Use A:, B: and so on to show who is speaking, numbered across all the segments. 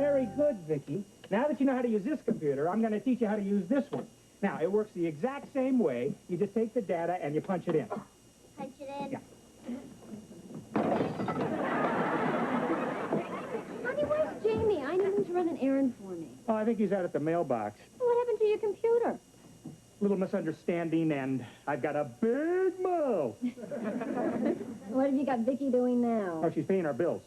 A: Very good, Vicky. Now that you know how to use this computer, I'm going to teach you how to use this one. Now, it works the exact same way. You just take the data and you punch it in.
B: Punch it in?
A: Yeah.
B: Honey, where's Jamie? I need him to run an errand for me.
A: Oh, I think he's out at the mailbox.
B: What happened to your computer?
A: Little misunderstanding, and I've got a big mouth.
B: What have you got Vicky doing now?
A: Oh, she's paying our bills.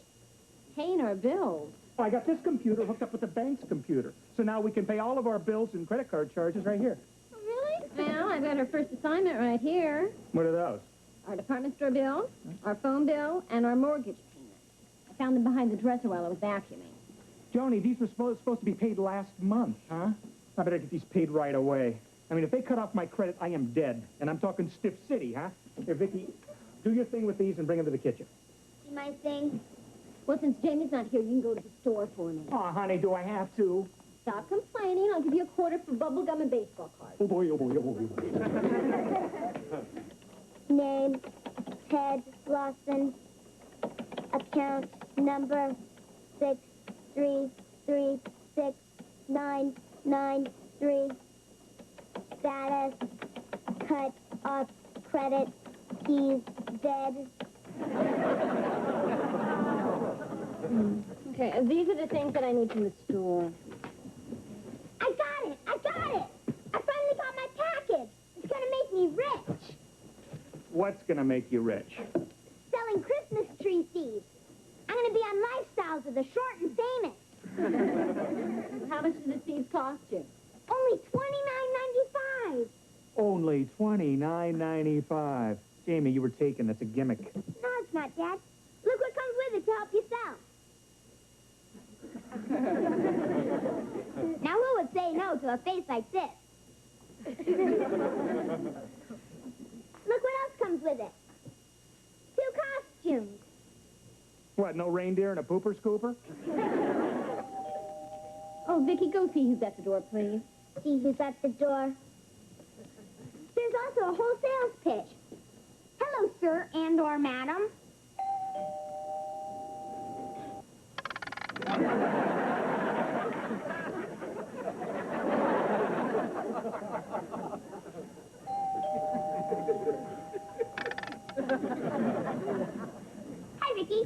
B: Paying our bills?
A: Oh, I got this computer hooked up with the bank's computer. So now we can pay all of our bills and credit card charges right here.
B: Oh, really? Well, I've got our first assignment right here.
A: What are those?
B: Our department store bill, our phone bill, and our mortgage payment. I found them behind the dresser while I was vacuuming.
A: Joni, these were supposed to be paid last month, huh? I better get these paid right away. I mean, if they cut off my credit, I am dead. And I'm talking Stiff City, huh? Here, Vicky, do your thing with these and bring them to the kitchen.
B: Do my thing? Well, since Jamie's not here, you can go to the store for me.
A: Oh, honey, do I have to?
B: Stop complaining. I'll give you a quarter for bubble gum and baseball cards.
A: Oh, boy, oh, boy, oh, boy.
C: Name, Ted Lawson. Account number 6336993. Status, cut off credit. He's dead.
B: Okay, these are the things that I need from the store.
C: I got it! I finally got my package! It's gonna make me rich!
A: What's gonna make you rich?
C: Selling Christmas tree seeds. I'm gonna be on Lifestyles with the short and famous.
B: How much do the seeds cost you?
C: Only $29.95.
A: Only $29.95. Jamie, you were taken. That's a gimmick.
C: No, it's not, Dad. Look what comes with it to help you sell. Now, who would say no to a face like this? Look what else comes with it. 2 costumes.
A: What, no reindeer and a pooper scooper?
B: Oh, Vicky, go see who's at the door, please.
C: See who's at the door. There's also a whole sales pitch. Hello, sir and/or madam. Hi, Vicky.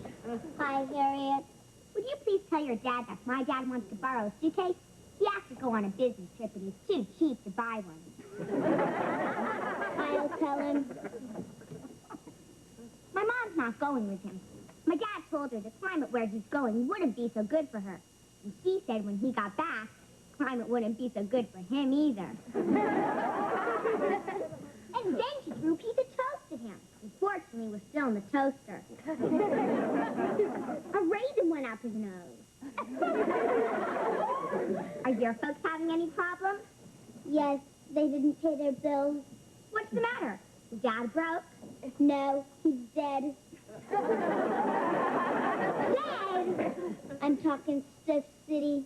C: Hi, Harriet. Would you please tell your dad that my dad wants to borrow a suitcase? He has to go on a business trip, and he's too cheap to buy one. I'll tell him. My mom's not going with him. My dad told her the climate where he's going wouldn't be so good for her. And she said when he got back, climate wouldn't be so good for him either. And then she threw a piece of toast at him. Unfortunately, it was still in the toaster. A raisin went up his nose. Are your folks having any problems? Yes, they didn't pay their bills. What's the matter? Is Dad broke? No, he's dead. Dead? I'm talking Stiff City.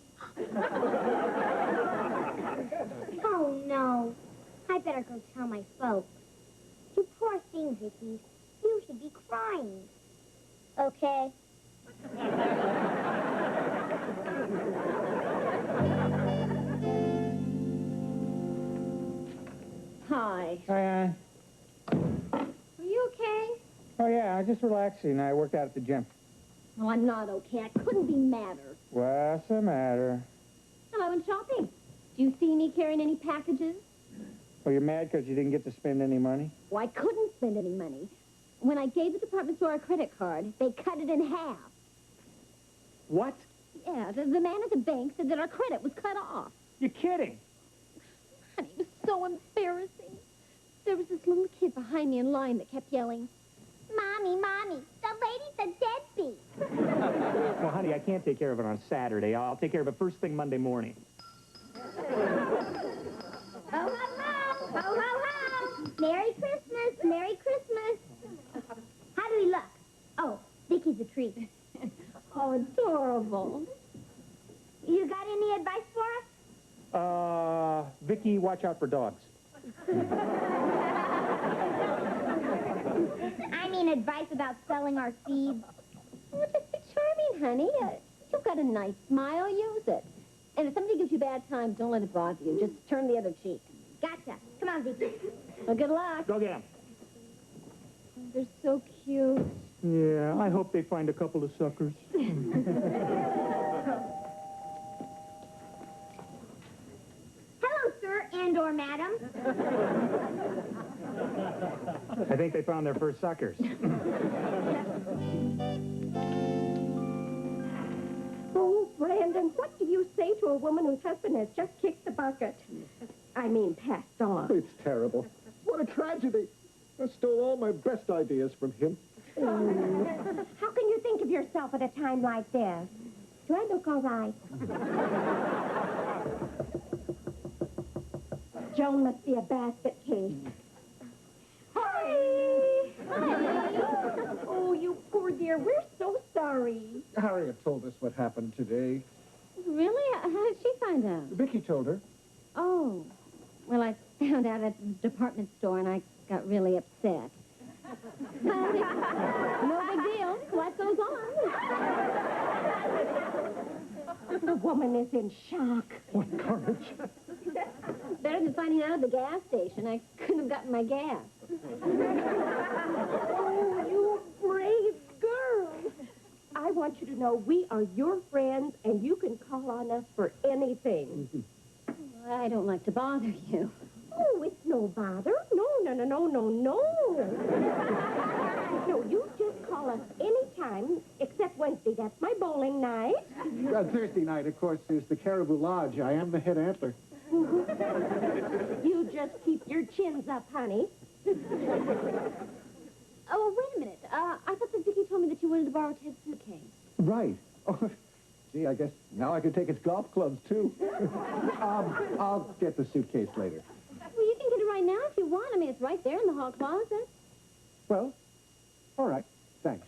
C: Oh, no. I better go tell my folks. You poor thing, Vicky. You should be crying. Okay.
B: Hi.
A: Hi,
B: Are you okay?
A: Oh, yeah, I was just relaxing. I worked out at the gym.
B: Oh, I'm not okay. I couldn't be madder.
A: What's the matter?
B: Well, I went shopping. Do you see me carrying any packages?
A: Well, you're mad because you didn't get to spend any money?
B: Well, I couldn't spend any money. When I gave the department store a credit card, they cut it in half.
A: What?
B: Yeah, the man at the bank said that our credit was cut off.
A: You're kidding.
B: Honey, it was so embarrassing. There was this little kid behind me in line that kept yelling,
C: Mommy, Mommy, the lady's a deadbeat.
A: Well, honey, I can't take care of it on Saturday. I'll take care of it first thing Monday morning.
C: Ho, ho, ho! Ho, ho, ho! Merry Christmas! Merry Christmas! How do we look? Oh, Vicky's a treat.
B: oh, adorable.
C: You got any advice for us?
A: Vicky, watch out for dogs.
C: I mean advice about selling our seeds.
B: Oh, just be charming, honey. You've got got a nice smile, use it. And if somebody gives you bad times, don't let it bother you. Just turn the other cheek.
C: Gotcha. Come on, Vicky.
B: Well, good luck.
A: Go get him.
B: They're so cute.
A: Yeah, I hope they find a couple of suckers.
C: Hello, sir and/or madam.
A: I think they found their first suckers.
D: Oh, Brandon, what do you say to a woman whose husband has just kicked the bucket? I mean, passed on.
E: It's terrible. What a tragedy. I stole all my best ideas from him.
D: How can you think of yourself at a time like this? Do I look all right? Joan must be a basket case. Hi! Oh, you poor dear. We're so sorry.
E: Harriet told us what happened today.
B: Really? How did she find out?
E: Vicky told her.
B: Oh. Well, I found out at the department store, and I got really upset. But no big deal. Life goes on.
D: The woman is in shock.
E: What courage.
B: Better than finding out at the gas station. I couldn't have gotten my gas.
D: Oh, you brave girl. I want you to know we are your friends, and you can call on us for anything.
B: I don't like to bother you.
D: Oh, it's no bother. No. No, you just call us anytime, except Wednesday. That's my bowling night.
E: Thursday night, of course, is the Caribou Lodge. I am the head antler.
D: You just keep your chins up, honey.
B: Oh, wait a minute. I thought that Vicky told me that you wanted to borrow Ted's suitcase.
E: Right. Oh, gee, I guess now I can take his golf clubs, too. I'll get the suitcase later.
B: Well, you can get it right now if you want. I mean, it's right there in the hall closet.
E: Well, all right. Thanks.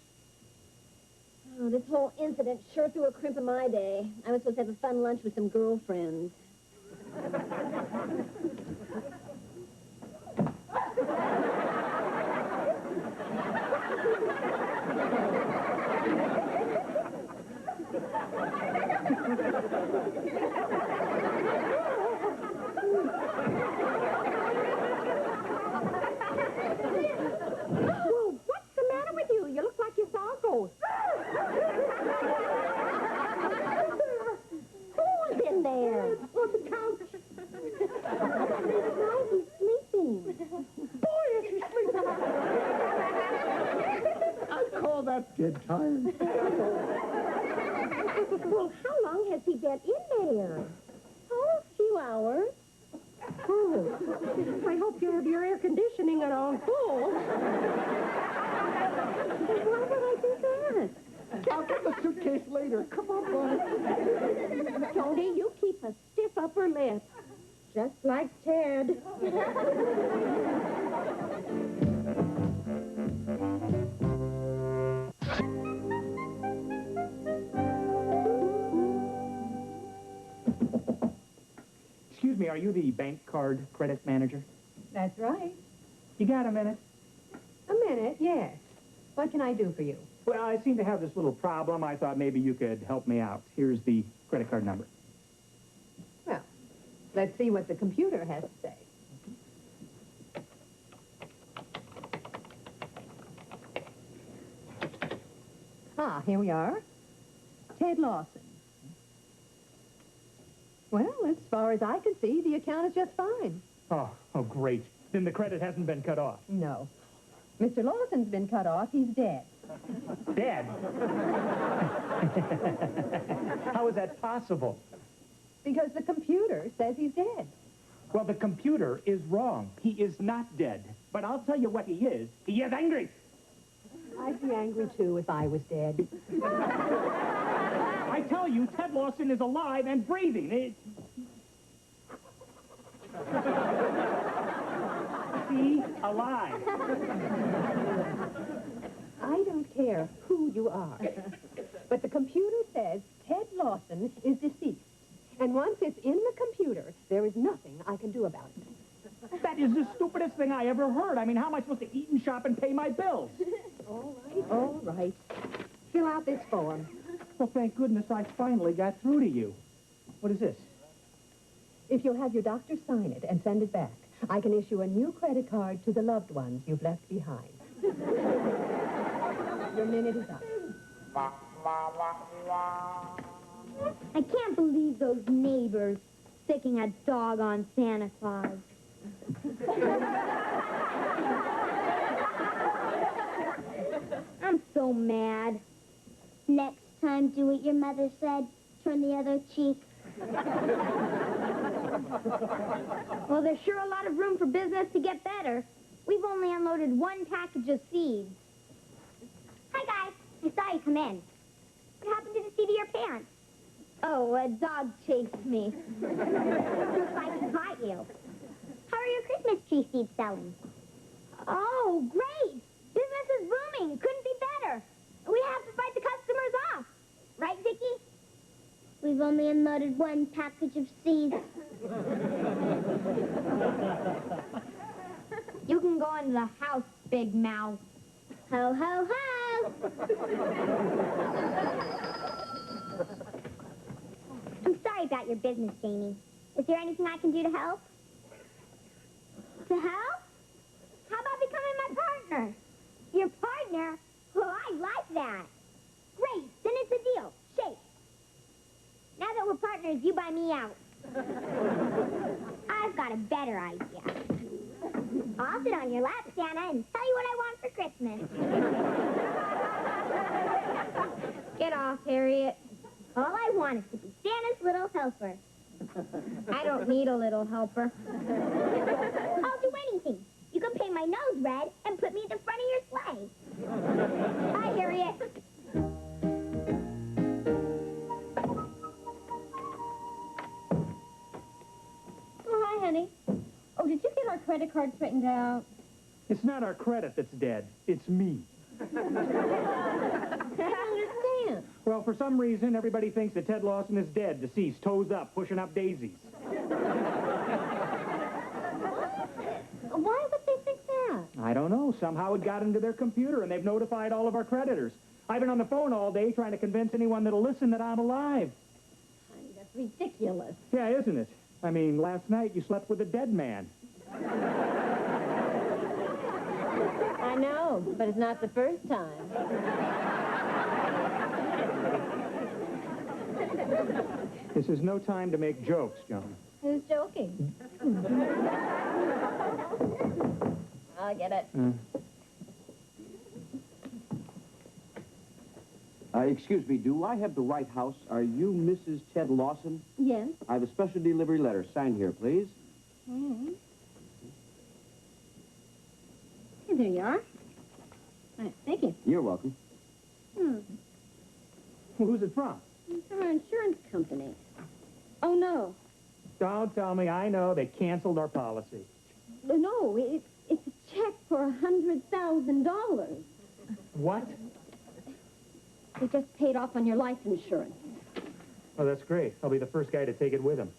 B: Oh, this whole incident sure threw a crimp in my day. I was supposed to have a fun lunch with some girlfriends.
D: Well, what's the matter with you? You look like you saw a ghost. Who's in there?
E: On the couch.
D: Why, he's sleeping.
E: Boy, is he sleeping. I call that dead tired.
D: Well, how long has he been in there?
B: Oh, a few hours.
D: Oh, I hope you have your air conditioning on full.
B: Why would I do that?
E: I'll get the suitcase later. Come on, Bonnie.
D: Tony, you keep a stiff upper lip. Just like Ted.
A: Excuse me, are you the bank card credit manager?
F: That's right.
A: You got a minute?
F: A minute, yes. What can I do for you?
A: Well, I seem to have this little problem. I thought maybe you could help me out. Here's the credit card number.
F: Well, let's see what the computer has to say. Ah, here we are. Ted Lawson. Well, as far as I can see, the account is just fine.
A: Oh, great. Then the credit hasn't been cut off.
F: No. Mr. Lawson's been cut off. He's dead.
A: Dead? How is that possible?
F: Because the computer says he's dead.
A: Well, the computer is wrong. He is not dead. But I'll tell you what he is. He is angry.
F: I'd be angry, too, if I was dead.
A: I tell you, Ted Lawson is alive and breathing. See? Alive.
F: I don't care who you are. But the computer says Ted Lawson is deceased. And once it's in the computer, there is nothing I can do about it.
A: That is the stupidest thing I ever heard. I mean, how am I supposed to eat and shop and pay my bills?
F: All right. Fill out this form.
A: Well, thank goodness I finally got through to you. What is this?
F: If you'll have your doctor sign it and send it back, I can issue a new credit card to the loved ones you've left behind. Your minute is up.
C: I can't believe those neighbors sticking a dog on Santa Claus. I'm so mad. Next time, do what your mother said. Turn the other cheek. Well, there's sure a lot of room for business to get better. We've only unloaded one package of seeds. Hi, guys. I saw you come in. What happened to the seat of your pants? Oh, a dog chased me. Looks like it caught you. How are your Christmas tree seeds selling? Oh, great. Business is booming. Couldn't be better. We have to fight the customers off. Right, Vicky? We've only unloaded one package of seeds. You can go into the house, Big Mouth. Ho, ho, ho! I'm sorry about your business, Jamie. Is there anything I can do to help? To help? How about becoming my partner? Your partner? Well, I like that. Great, then it's a deal. Shake. Now that we're partners, you buy me out. I've got a better idea. I'll sit on your lap, Santa, and tell you what I want for Christmas. Get off, Harriet. All I want is to be Santa's little helper. I don't need a little helper. I'll do anything. You can paint my nose red and put me at the front of your sleigh. Bye, Harriet.
B: Oh, hi, honey. Oh, did you get our credit card straightened out?
A: It's not our credit that's dead. It's me.
B: I don't understand.
A: Well, for some reason, everybody thinks that Ted Lawson is dead, deceased, toes up, pushing up daisies.
B: Why would they think that?
A: I don't know. Somehow it got into their computer, and they've notified all of our creditors. I've been on the phone all day trying to convince anyone that'll listen that I'm alive.
B: Honey, that's ridiculous.
A: Yeah, isn't it? I mean, last night you slept with a dead man.
B: I know, but it's not the first time.
A: This is no time to make jokes, John.
B: Who's joking? I get it.
G: Excuse me, do I have the right house? Are you Mrs. Ted Lawson?
B: Yes.
G: I have a special delivery letter. Sign here, please.
B: Mm-hmm. Hey, there you are. Right, thank you.
G: You're welcome.
A: Who's it from?
B: It's our insurance company. Oh, no.
A: Don't tell me. I know. They canceled our policy.
B: No, it's a check for $100,000.
A: What?
B: They just paid off on your life insurance.
A: Oh, that's great. I'll be the first guy to take it with him.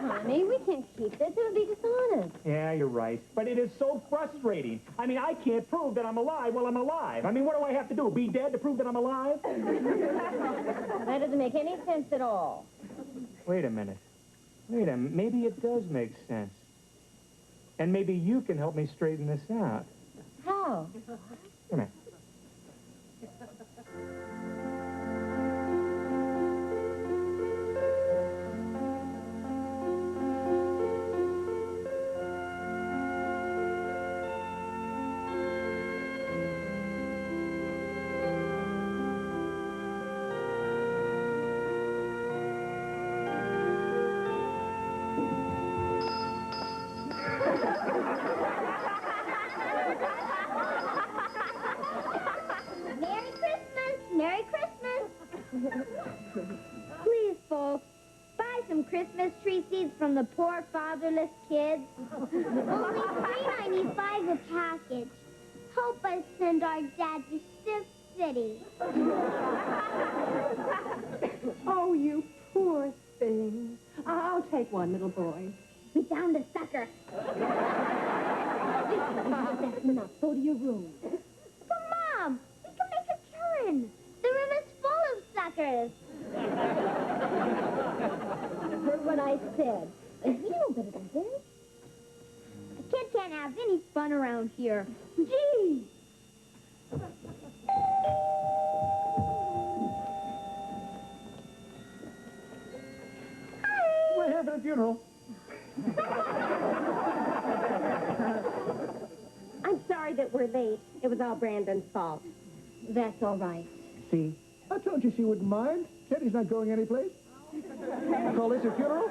B: Honey, we can't keep this. It would be dishonest.
A: Yeah, you're right. But it is so frustrating. I mean, I can't prove that I'm alive while I'm alive. I mean, what do I have to do? Be dead to prove that I'm alive?
B: That doesn't make any sense at all.
A: Wait a minute. Maybe it does make sense. And maybe you can help me straighten this out.
B: How?
A: Come here.
C: Merry Christmas! Merry Christmas! Please, folks, buy some Christmas tree seeds from the poor fatherless kids. Only $3.95 a package. Help us send our dad to Stiff City.
F: Oh, you poor thing. I'll take one, little boy.
C: We found a sucker.
B: That's enough. Go to your room.
C: But, Mom, we can make a killing.
B: I said. You know better than this.
C: A kid can't have any fun around here. Gee!
A: We're having a funeral.
D: I'm sorry that we're late. It was all Brandon's fault.
B: That's all right.
E: See? I told you she wouldn't mind. Teddy's not going anyplace. Call this a funeral?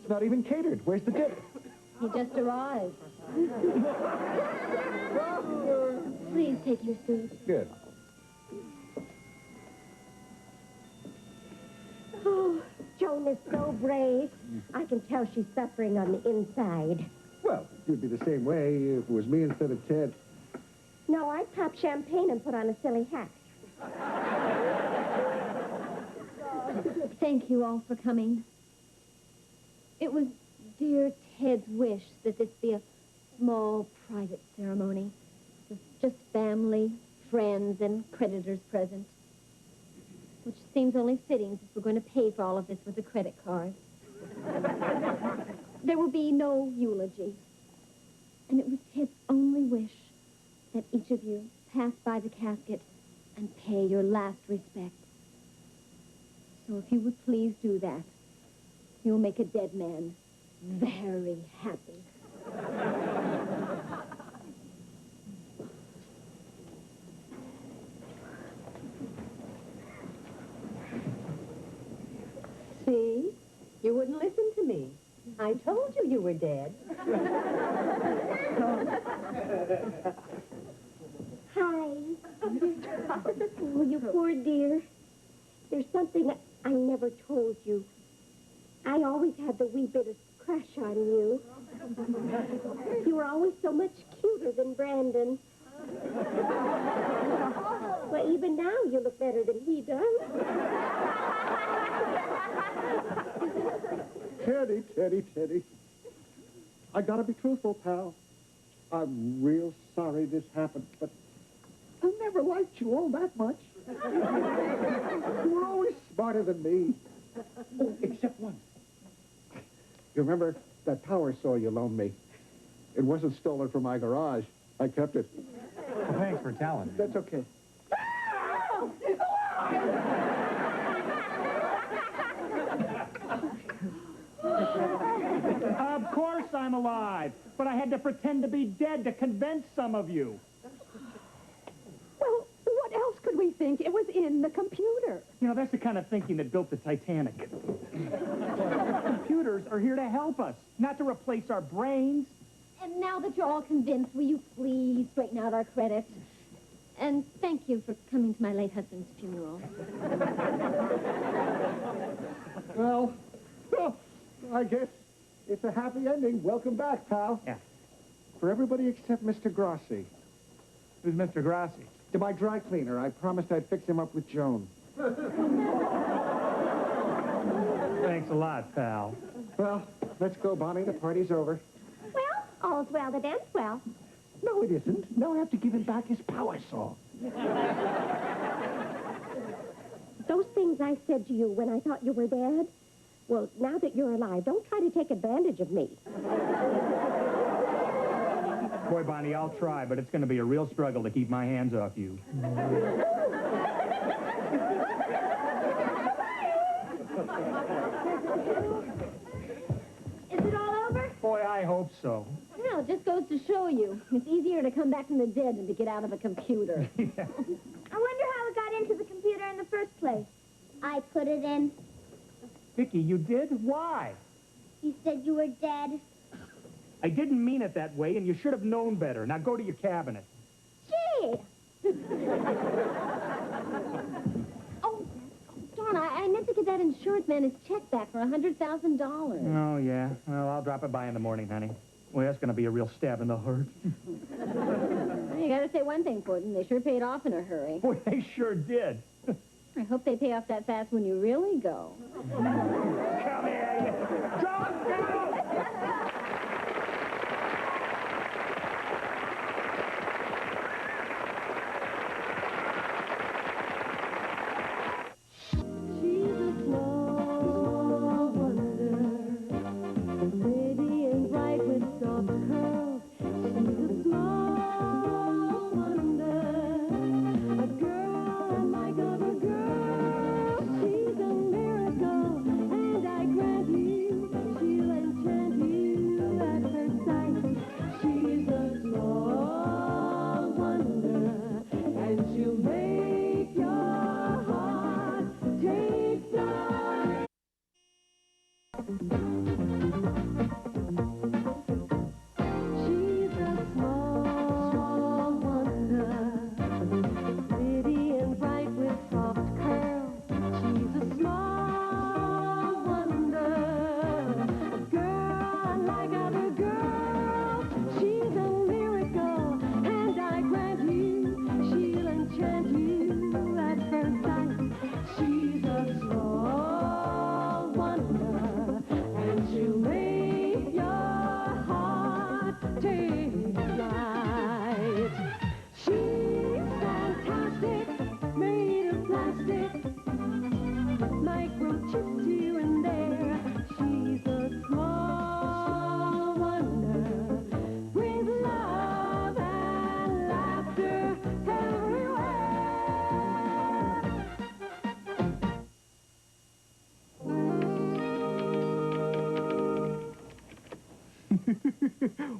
E: It's not even catered. Where's the dip?
B: He just arrived. Please take your seat.
E: Good.
D: Oh, Joan is so brave. I can tell she's suffering on the inside.
E: Well, you'd be the same way if it was me instead of Ted.
D: No, I'd pop champagne and put on a silly hat.
B: Thank you all for coming. It was dear Ted's wish that this be a small, private ceremony with just family, friends, and creditors present, which seems only fitting since we're going to pay for all of this with a credit card. There will be no eulogy, and it was Ted's only wish that each of you pass by the casket and pay your last respect. So if you would please do that, you'll make a dead man very happy.
F: See? You wouldn't listen to me. I told you you were dead.
C: Hi.
D: Oh, you poor dear. There's something I never told you. I always had the wee bit of crush on you. You were always so much cuter than Brandon. Well, even now you look better than he does.
E: Teddy. I gotta be truthful, pal. I'm real sorry this happened, but I never liked you all that much. You were always smarter than me. Oh, except once. You remember that power saw you loaned me? It wasn't stolen from my garage. I kept it.
A: Well, thanks for telling me.
E: That's okay.
A: Of course I'm alive, but I had to pretend to be dead to convince some of you.
F: Well, what else could we think? It was in the computer.
A: You know, that's the kind of thinking that built the Titanic. Computers are here to help us, not to replace our brains.
B: And now that you're all convinced, will you please straighten out our credit? And thank you for coming to my late husband's funeral.
E: Well, I guess it's a happy ending. Welcome back, pal.
A: Yeah.
E: For everybody except Mr. Grossi.
A: Who's Mr. Grossi?
E: To my dry cleaner. I promised I'd fix him up with Joan.
A: Thanks a lot, pal.
E: Well, let's go, Bonnie. The party's over.
C: Well, all's well that ends well.
E: No, it isn't. Now I have to give him back his power saw.
D: Those things I said to you when I thought you were dead, well, now that you're alive, don't try to take advantage of me.
A: Boy, Bonnie, I'll try, but it's going to be a real struggle to keep my hands off you.
B: Is it all over?
A: Boy, I hope so.
B: Well, it just goes to show you. It's easier to come back from the dead than to get out of a computer.
A: Yeah.
C: I wonder how it got into the computer in the first place. I put it in.
A: Vicky, you did? Why?
C: You said you were dead.
A: I didn't mean it that way, and you should have known better. Now go to your cabinet.
C: Gee!
B: Oh, darn, I meant to get that insurance man his check back for $100,000.
A: Oh, yeah? Well, I'll drop it by in the morning, honey. Boy, that's going to be a real stab in the heart.
B: You gotta say one thing, Gordon. They sure paid off in a hurry.
A: Boy, they sure did.
B: I hope they pay off that fast when you really go.
A: Come here, you. Don't go!
B: Jesus knows no wonder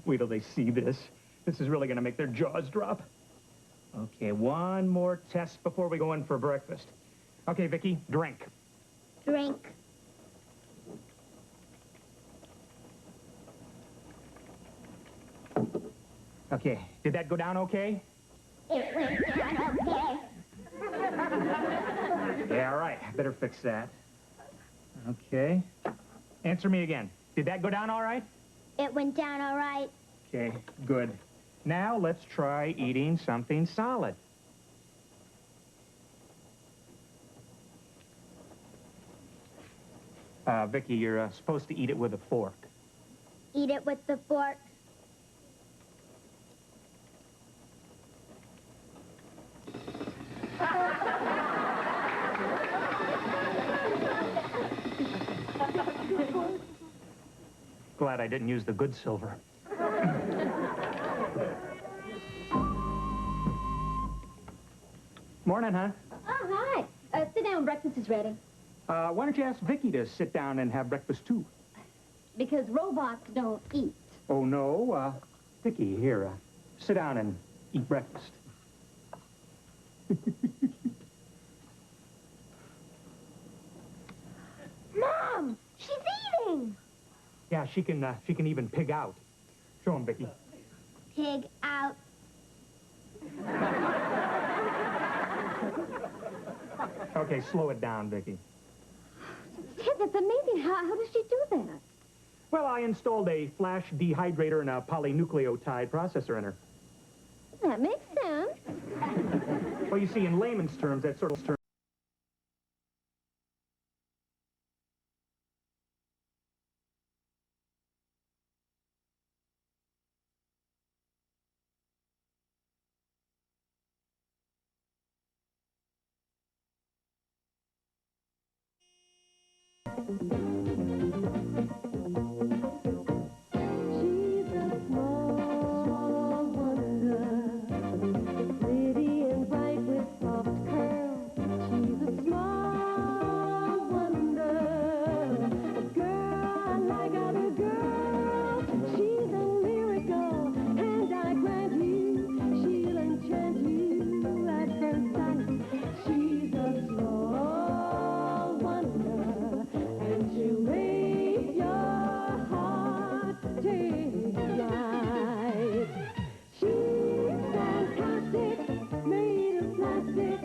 A: Wait till they see this. This is really going to make their jaws drop. Okay, one more test before we go in for breakfast. Okay, Vicky, drink.
C: Drink.
A: Okay, did that go down okay?
C: It went down okay.
A: Yeah, all right. Better fix that. Okay. Answer me again. Did that go down all right?
C: It went down all right.
A: Okay, good. Now let's try eating something solid. Vicky, you're supposed to eat it with a fork.
C: Eat it with the fork.
A: Glad I didn't use the good silver. Morning, huh?
B: Oh, hi. Sit down. Breakfast is ready.
A: Why don't you ask Vicky to sit down and have breakfast, too?
B: Because robots don't eat.
A: Oh, no. Vicky, here, sit down and eat breakfast.
C: Mom, she's eating.
A: Yeah, she can even pig out. Show him, Vicky.
C: Pig out.
A: Okay, slow it down, Vicky.
B: Ted, that's amazing. How does she do that?
A: Well, I installed a flash dehydrator and a polynucleotide processor in her.
B: That makes sense.
A: Well, you see, in layman's terms, that sort of term.
D: She's a small wonder, pretty and bright with soft curls. She's a small wonder, a girl like other girls. She's a miracle, and I grant you, she'll enchant you at first sight. She's a small wonder, and she'll make your heart take flight. She's fantastic, made of plastic,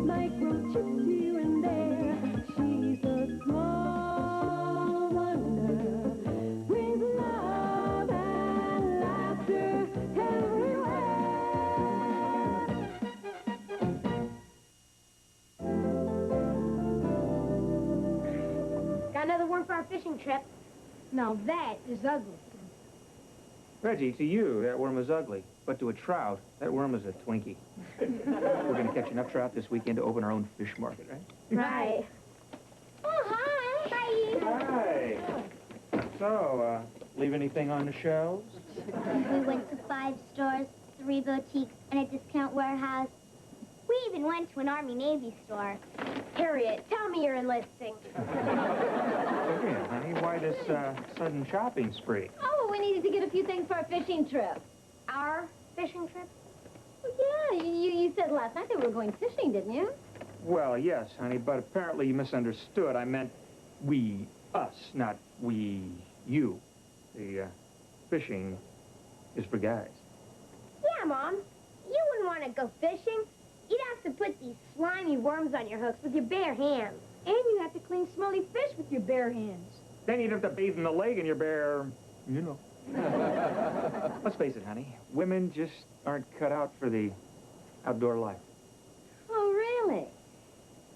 D: microchips here and there. She's a small wonder, with love and laughter everywhere.
C: Got another worm for our fishing trip. Now that is ugly.
A: Reggie, to you, that worm is ugly. But to a trout, that worm is a Twinkie. We're going to catch enough trout this weekend to open our own fish market, right?
C: Right. Oh, hi. Hi.
A: Hi. So, leave anything on the shelves?
C: We went to 5 stores, 3 boutiques, and a discount warehouse. We even went to an Army-Navy store. Harriet, tell me you're enlisting.
A: Okay, honey, why this sudden shopping spree?
B: Oh, we needed to get a few things for our fishing trip.
C: Our fishing trip?
B: Well, yeah, you said last night that we were going fishing, didn't you?
A: Well, yes, honey, but apparently you misunderstood. I meant we, us, not we, you. The fishing is for guys.
C: Yeah, Mom. You wouldn't want to go fishing. You'd have to put these slimy worms on your hooks with your bare hands. And you have to clean smelly fish with your bare hands.
A: Then you'd have to bathe in the lake in your bare, you know. Let's face it, honey. Women just aren't cut out for the outdoor life.
B: Oh, really?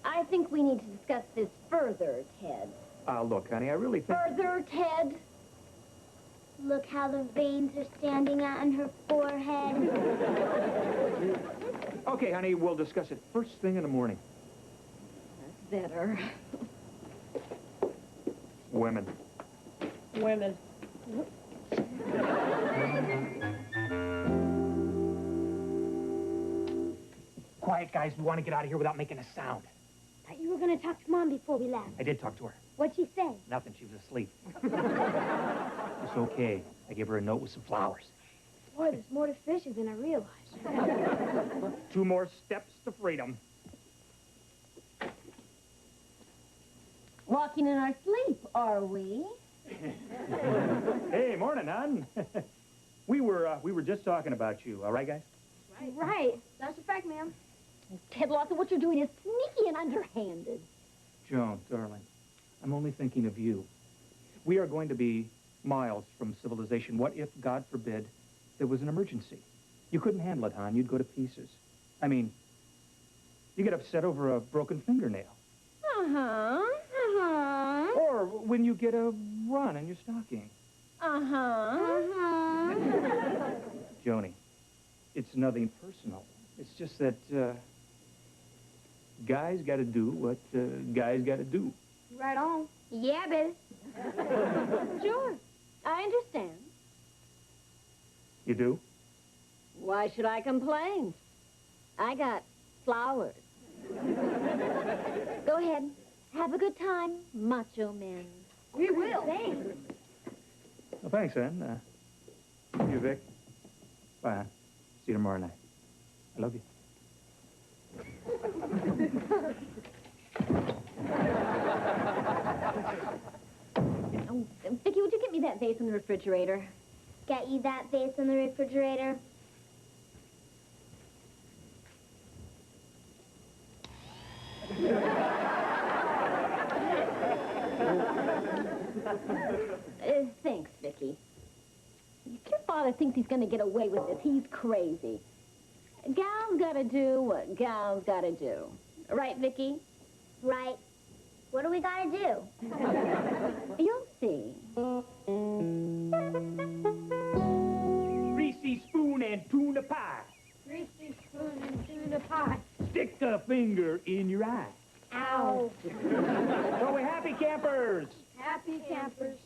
B: I think we need to discuss this further, Ted.
A: Look, honey, I really think...
B: Further, Ted?
C: Look how the veins are standing out on her forehead.
A: Okay, honey, we'll discuss it first thing in the morning.
B: That's better.
A: Women.
F: Women.
A: Quiet, guys. We want to get out of here without making a sound.
C: Thought you were going to talk to Mom before we left.
A: I did talk to her.
C: What'd she say?
A: Nothing. She was asleep. It's okay. I gave her a note with some flowers.
C: Boy, there's more to fishing than I realized.
A: 2 more steps to freedom.
B: Walking in our sleep, are we?
A: Hey, morning, hon. we were just talking about you, all right, guys?
C: Right. That's a fact, ma'am.
B: Ted Lawson, what you're doing is sneaky and underhanded.
A: Joan, darling, I'm only thinking of you. We are going to be miles from civilization. What if, God forbid, there was an emergency? You couldn't handle it, hon. You'd go to pieces. I mean, you get upset over a broken fingernail.
B: Uh-huh. Uh-huh.
A: Or when you get a run in your stocking.
B: Uh-huh.
C: Uh-huh.
A: Joni, it's nothing personal. It's just that, guys got to do what guys got to do.
C: Right on. Yeah, baby.
B: Sure. I understand.
A: You do?
B: Why should I complain? I got flowers. Go ahead. Have a good time, macho men.
C: We will. Thanks.
A: Well, thanks, hon. You, Vic. Bye, hon. See you tomorrow night. I love you.
B: Oh, Vicki, would you get me that vase in the refrigerator?
C: Get you that vase in the refrigerator?
B: Thanks, Vicki. If your father thinks he's going to get away with this, he's crazy. Gals gotta do what gals gotta do. Right, Vicki?
C: Right. What do we gotta do?
B: You'll see.
A: Greasy spoon and tuna pie.
C: Greasy spoon and tuna pie.
A: Stick a finger in your eye.
C: Ow.
A: So we're happy campers.
C: Happy campers.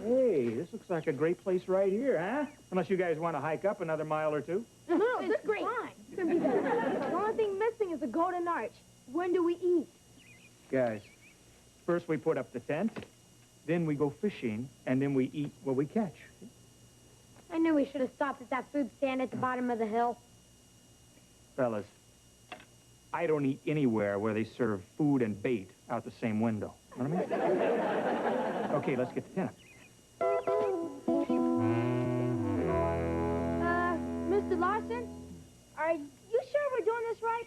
A: Hey, this looks like a great place right here, huh? Unless you guys want to hike up another mile or two.
C: No, this is great. It's gonna be good. The only thing missing is the Golden Arch. When do we eat?
A: Guys, first we put up the tent, then we go fishing, and then we eat what we catch.
C: I knew we should have stopped at that food stand at the bottom of the hill.
A: Fellas, I don't eat anywhere where they serve food and bait out the same window. Know what I mean? Okay, let's get the tent.
C: Mr. Larson? Are you sure we're doing this right?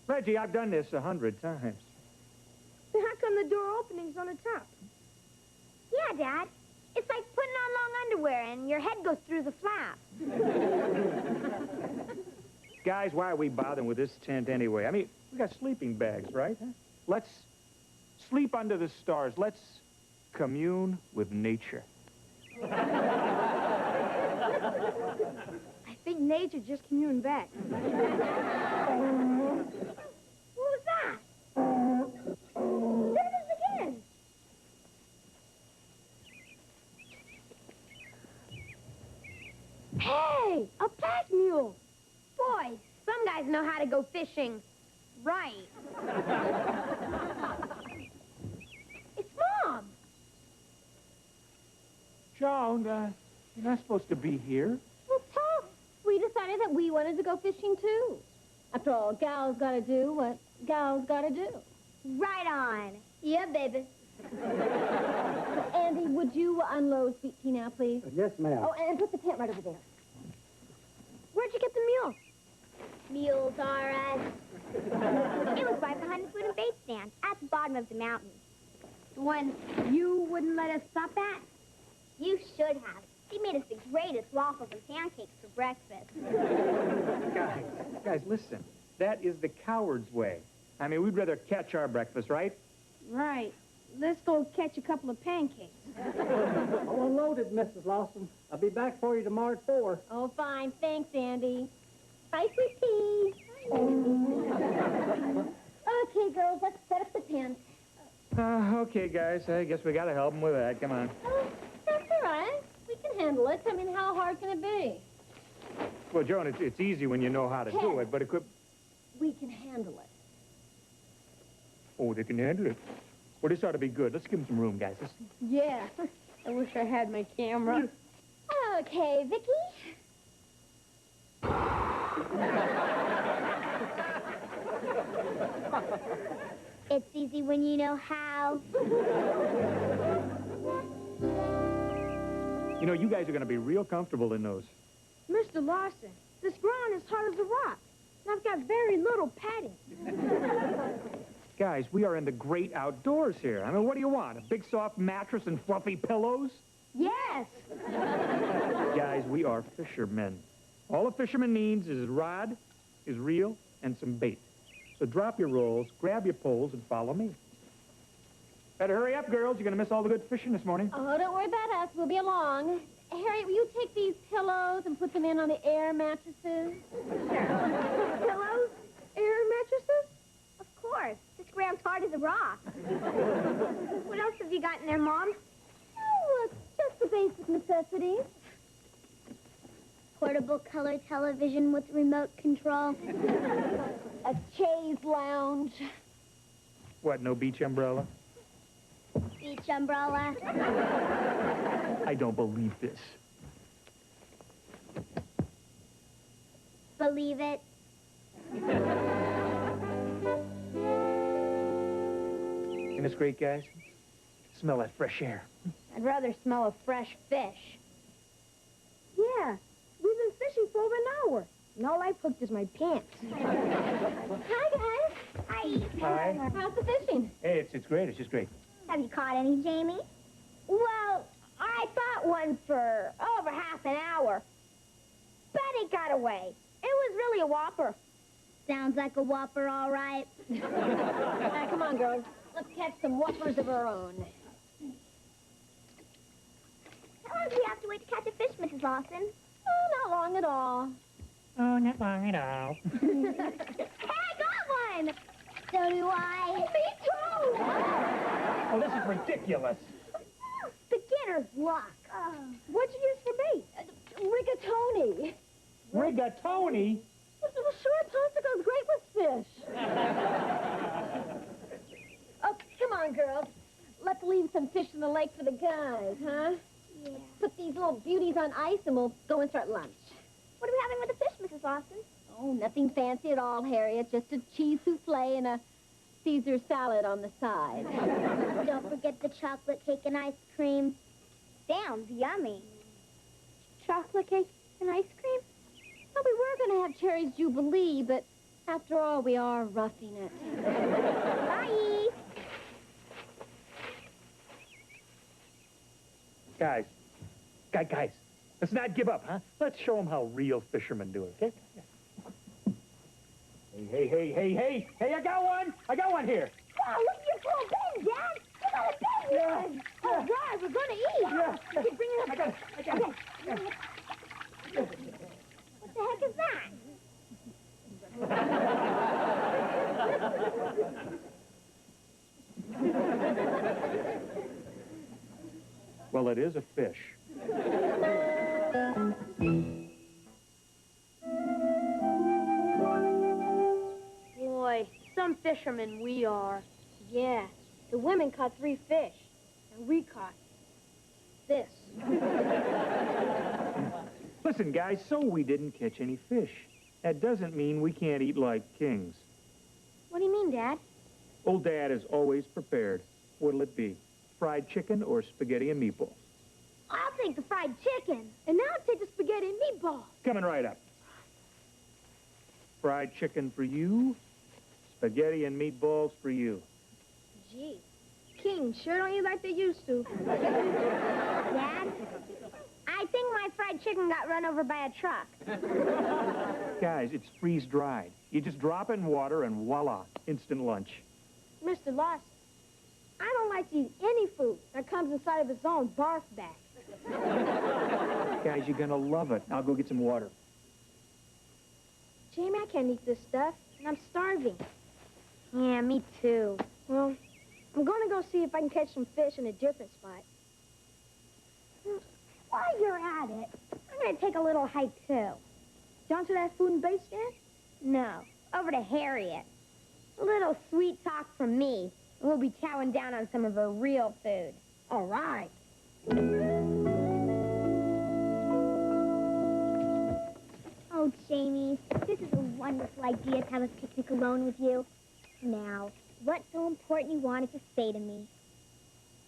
A: Reggie, I've done this 100 times.
C: Then how come the door opening's on the top? Yeah, Dad. It's like putting on long underwear and your head goes through the flap.
A: Guys, why are we bothering with this tent anyway? I mean, we got sleeping bags, right? Huh? Let's sleep under the stars. Let's commune with nature.
C: I think nature just communed back. What was that? There it is again. Hey, a pack mule. Boy, some guys know how to go fishing right. It's Mom.
A: Joan, you're not supposed to be here.
B: Well, tough. We decided that we wanted to go fishing, too. After all, gals gotta do what gals gotta do.
C: Right on. Yeah, baby.
B: Andy, would you unload Sweet Tea now, please?
E: Yes, ma'am.
B: Oh, and put the tent right over there.
C: Where'd you get the mule? Mules are us. It was right behind the food and bait stand at the bottom of the mountain. The one you wouldn't let us stop at? You should have. She made us the greatest waffles and pancakes for breakfast.
A: Guys, listen. That is the coward's way. I mean, we'd rather catch our breakfast, right?
C: Right. Let's go catch a couple of pancakes.
E: All unloaded, Mrs. Lawson. I'll be back for you tomorrow at 4.
B: Oh, fine. Thanks, Andy. Bye, Sweet Tea. Okay, girls, let's set up the tent.
A: Okay, guys. I guess we gotta help them with that. Come on.
B: Oh, that's all right. We can handle it. I mean, how hard can it be?
A: Well, Joan, it's easy when you know how to do it, but it could...
B: We can handle it.
A: Oh, they can handle it. Well, this ought to be good. Let's give them some room, guys.
C: Yeah.
D: I wish I had my camera.
C: Okay, Vicky. It's easy when you know how.
A: You know, you guys are going to be real comfortable in those.
D: Mr. Larson, this ground is hard as a rock, and I've got very little padding.
A: Guys, we are in the great outdoors here. I mean, what do you want? A big soft mattress and fluffy pillows?
D: Yes!
A: Guys, we are fishermen. All a fisherman needs is his rod, his reel, and some bait. So drop your rolls, grab your poles, and follow me. Better hurry up, girls. You're going to miss all the good fishing this morning.
B: Oh, don't worry about us. We'll be along. Harriet, will you take these pillows and put them in on the air mattresses?
C: Pillows?
D: Air mattresses?
C: Of course. This ground's hard as a rock. What else have you got in there, Mom?
B: Oh, just the basic necessities.
C: Portable color television with remote control.
B: A chaise lounge.
A: What, no beach umbrella?
C: Beach umbrella.
A: I don't believe this.
C: Believe it.
A: Isn't this great, guys? Smell that fresh air.
D: I'd rather smell a fresh fish. Yeah, we've been fishing for over an hour, and all I've hooked is my pants.
B: Hi, guys.
C: Hi.
A: Hi.
B: How's the fishing?
A: Hey, it's great. It's just great.
C: Have you caught any, Jamie?
D: Well, I caught one for over half an hour. Betty got away. It was really a whopper.
C: Sounds like a whopper, all right.
B: Now, come on, girls. Let's catch some whoppers of our own.
C: How long do we have to wait to catch a fish, Mrs. Lawson?
B: Oh, not long at all.
A: Oh, not long at all.
C: Hey, I got one! So do I.
B: Me too!
A: Oh, this is ridiculous.
C: Beginner's luck.
D: What'd you use for bait?
B: Rigatoni.
A: Rigatoni?
B: Little short popsicles great with fish. Oh, come on, girls. Let's leave some fish in the lake for the guys, huh?
C: Yeah.
B: Put these little beauties on ice and we'll go and start lunch.
C: What are we having with the fish, Mrs. Lawson?
B: Oh, nothing fancy at all, Harriet. Just a cheese souffle and a Caesar salad on the side.
C: Don't forget the chocolate cake and ice cream. Sounds yummy.
B: Chocolate cake and ice cream? Well, we were going to have Cherry's Jubilee, but after all, we are roughing it.
C: Bye!
A: Guys, let's not give up, huh? Let's show them how real fishermen do it, okay? Hey, I got one here.
C: Wow, look at your full bin, Dad! I got a big one!
D: All right, we're gonna eat.
A: Yeah.
C: Okay, bring it up.
A: I got it.
C: What the heck is that?
A: Well, it is a fish.
D: Boy, some fishermen we are. Yeah, the women caught 3 fish, and we caught this.
A: Listen, guys, so we didn't catch any fish. That doesn't mean we can't eat like kings.
C: What do you mean, Dad?
A: Old Dad is always prepared. What'll it be? Fried chicken or spaghetti and meatballs?
C: I'll take the fried chicken.
D: And now I'll take the spaghetti and meatballs.
A: Coming right up. Fried chicken for you, spaghetti and meatballs for you.
D: Gee, kings sure don't eat like they used to.
C: Dad, I think my fried chicken got run over by a truck.
A: Guys, it's freeze-dried. You just drop it in water and voila, instant lunch.
D: Mr. Larson, I don't like to eat any food that comes inside of its own barf bag.
A: Guys, you're gonna love it. I'll go get some water.
D: Jamie, I can't eat this stuff, and I'm starving.
C: Yeah, me too.
D: Well, I'm gonna go see if I can catch some fish in a different spot.
C: While you're at it, I'm going to take a little hike, too.
D: Down to that food and bait stand?
C: No, over to Harriet. A little sweet talk from me. We'll be chowing down on some of her real food.
D: All right.
C: Oh, Jamie, this is a wonderful idea to have a picnic alone with you. Now, what's so important you wanted to say to me?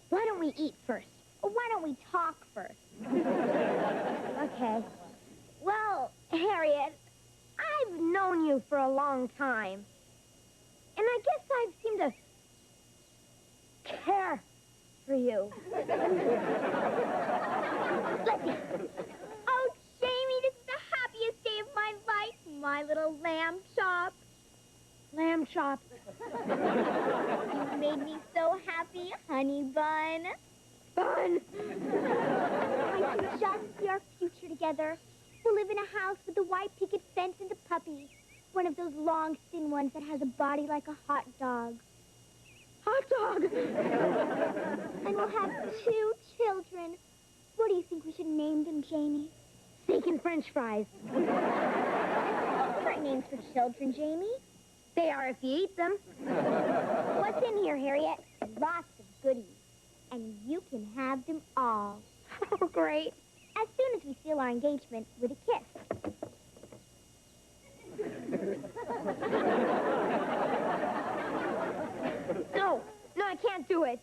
C: Why don't we eat first? Or why don't we talk first?
D: Okay. Well, Harriet, I've known you for a long time. And I guess I've seemed to care for you.
C: Listen. Oh, Jamie, this is the happiest day of my life. My little lamb chop.
D: Lamb chop.
C: You made me so happy, honey bun.
D: Fun.
C: I can just see our future together. We'll live in a house with a white picket fence and a puppy. One of those long, thin ones that has a body like a hot dog.
D: Hot dog.
C: And we'll have 2 children. What do you think we should name them, Jamie?
D: Steak and French fries.
C: Great names for children, Jamie.
D: They are if you eat them.
C: What's in here, Harriet? Lots of goodies. And you can have them all.
D: Oh, great.
C: As soon as we seal our engagement with a kiss.
D: No, I can't do it.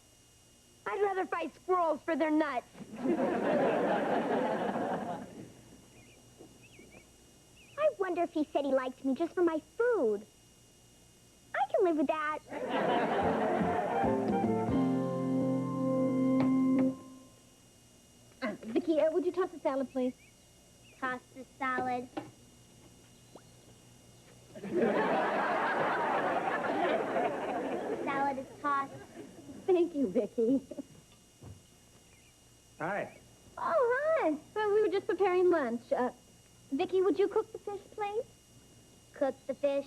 D: I'd rather fight squirrels for their nuts.
C: I wonder if he said he liked me just for my food. I can live with that.
B: Vicky, would you toss the salad, please?
C: Toss the salad. Salad is tossed.
B: Thank you, Vicky.
A: Hi.
B: Oh, hi. Well, we were just preparing lunch. Vicky, would you cook the fish, please?
C: Cook the fish.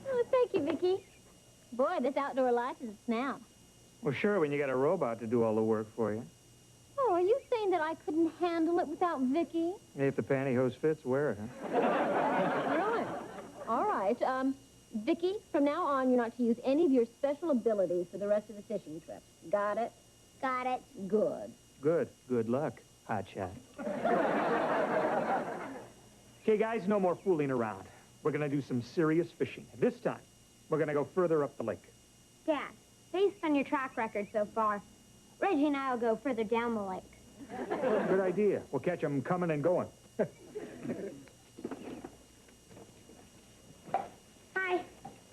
B: Oh, thank you, Vicky. Boy, this outdoor life is a snap.
A: Well, sure, when you got a robot to do all the work for you.
B: Oh, are you saying that I couldn't handle it without Vicky?
A: Hey, if the pantyhose fits, wear it, huh?
B: Right. All right. Vicky, from now on, you're not to use any of your special abilities for the rest of the fishing trip. Got it?
C: Got it.
B: Good.
A: Good. Good luck, hotshot. Okay, guys, no more fooling around. We're going to do some serious fishing. This time, we're going to go further up the lake.
D: Dad, based on your track record so far, Reggie and I will go further down the lake.
A: Good idea. We'll catch them coming and going.
D: Hi.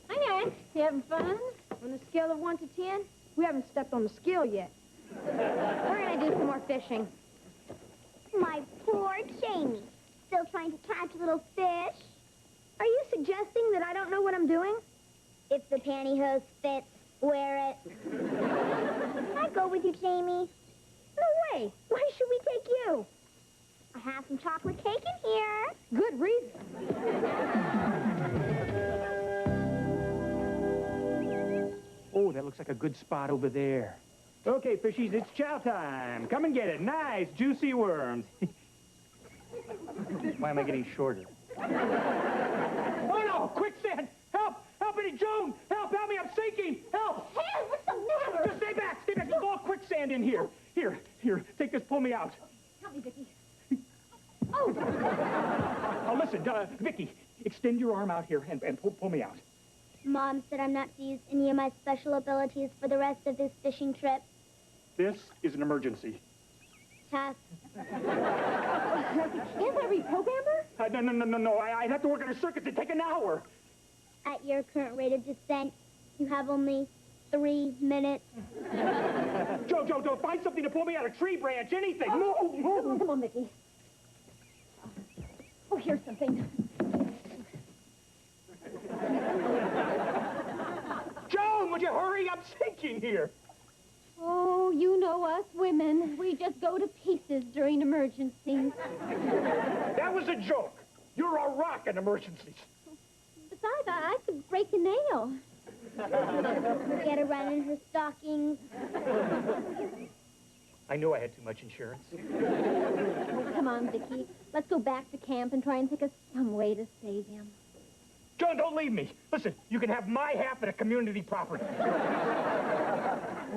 B: Hi, Ned. You having fun?
D: On a scale of 1 to 10, we haven't stepped on the scale yet. We're going to do some more fishing.
C: My poor Jamie. Still trying to catch little fish.
D: Are you suggesting that I don't know what I'm doing?
C: If the pantyhose fits, wear it. Can I go with you, Jamie?
D: No way. Why should we take you?
C: I have some chocolate cake in here.
D: Good reason.
A: Oh, that looks like a good spot over there. Okay, fishies, it's chow time. Come and get it. Nice, juicy worms. Why am I getting shorter? Oh, no! Quicksand! Help! Help me, Joan! Help! Help me! I'm sinking! Help!
C: Hey, what's the matter?
A: Just stay back! Stay back! There's all quicksand in here. Here, take this. Pull me out.
B: Help me, Vicky.
A: Oh, listen, Vicky, extend your arm out here and pull me out.
C: Mom said I'm not to use any of my special abilities for the rest of this fishing trip.
A: This is an emergency.
C: Tough.
B: Can't I reprogram her?
A: No. I'd have to work on a circuit. It'd take an hour.
C: At your current rate of descent, you have only 3 minutes.
A: Joe, find something to pull me out. A tree branch, anything. Move.
B: Come on, Vicky. Oh, here's something.
A: Joan, would you hurry? I'm sinking here.
B: Oh, you know us women. We just go to pieces during emergencies.
A: That was a joke. You're a rock in emergencies.
B: Besides, I could break a nail.
C: Get a run in her stockings.
A: I knew I had too much insurance.
B: Oh, come on, Vicky. Let's go back to camp and try and think of some way to save him.
A: Joan, don't leave me. Listen, you can have my half of the community property.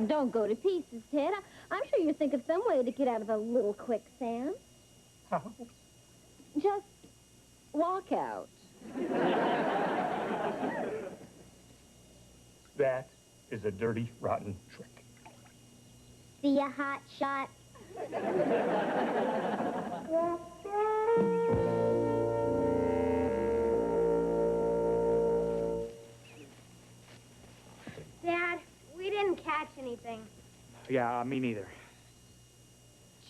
B: Don't go to pieces, Ted. I'm sure you'll think of some way to get out of a little quicksand.
A: How?
B: Just walk out.
A: That is a dirty, rotten trick.
C: See ya, hot shot.
D: Dad, we didn't catch anything.
A: Yeah, me neither.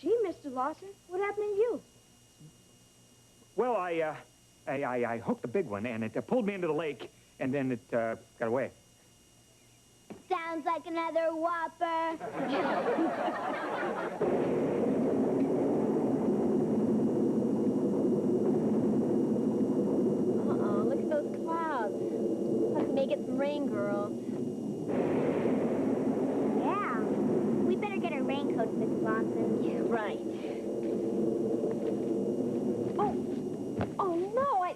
D: Gee, Mr. Lawson, what happened to you?
A: Well, I hooked a big one, and it pulled me into the lake, and then it got away.
C: Sounds like another whopper.
B: Uh-oh, look at those clouds. Let's make it some rain, girls.
C: Yeah. We better get our raincoats, Miss Lawson.
B: Yeah, right. Oh, no, I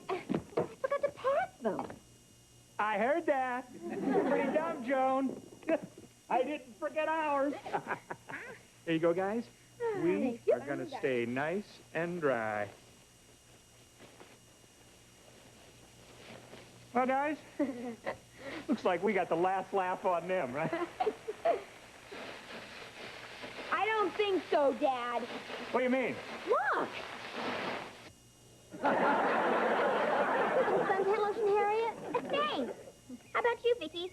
B: forgot to pack them.
A: I heard that. Pretty dumb, Joan. I didn't forget ours. There you go, guys. We are going to stay nice and dry. Well, guys, looks like we got the last laugh on them, right?
D: I don't think so, Dad.
A: What do you mean?
B: Look! Suntan lotion, Harriet?
C: Thanks. How about you, Vicky?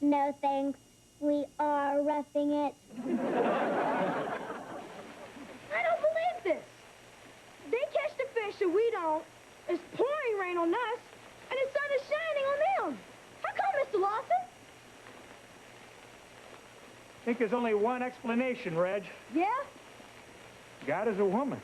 C: No, thanks. We are roughing it.
D: I don't believe this. They catch the fish and we don't. It's pouring rain on us, and the sun is shining on them. How come, Mr. Lawson?
A: I think there's only one explanation, Reg.
D: Yeah?
A: God is a woman.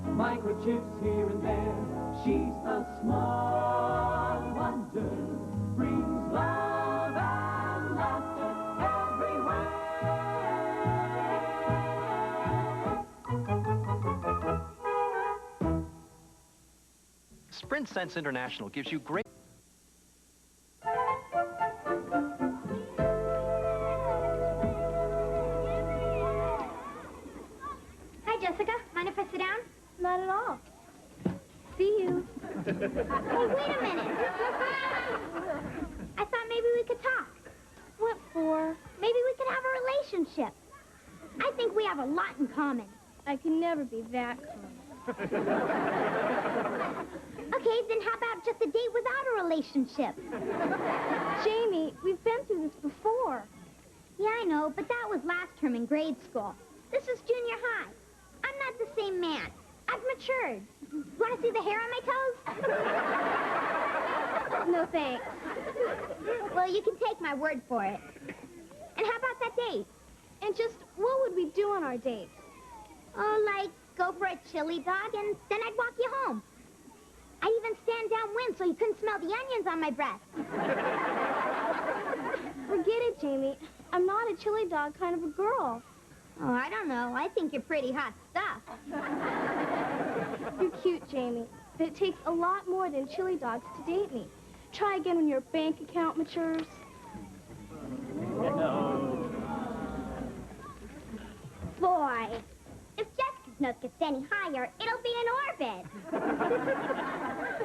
H: Microchips here and there. She's a small wonder. Brings love and laughter everywhere.
I: Sprint Sense International gives you great...
C: Hi, Jessica. Mind if I sit down?
B: Not at all. See you.
C: Hey, wait a minute. I thought maybe we could talk.
B: What for?
C: Maybe we could have a relationship. I think we have a lot in common.
B: I can never be that common.
C: Okay, then how about just a date without a relationship?
B: Jamie, we've been through this before.
C: Yeah, I know, but that was last term in grade school. This is junior high. I'm not the same man. I've matured. Want to see the hair on my toes? No, thanks. Well, you can take my word for it. And how about that date?
B: And just what would we do on our date?
C: Oh, like go for a chili dog, and then I'd walk you home. I'd even stand downwind so you couldn't smell the onions on my breath.
B: Forget it, Jamie. I'm not a chili dog kind of a girl.
C: Oh, I don't know. I think you're pretty hot stuff.
B: You're cute, Jamie. But it takes a lot more than chili dogs to date me. Try again when your bank account matures.
C: Boy, if Jessica's nose gets any higher, it'll be in orbit.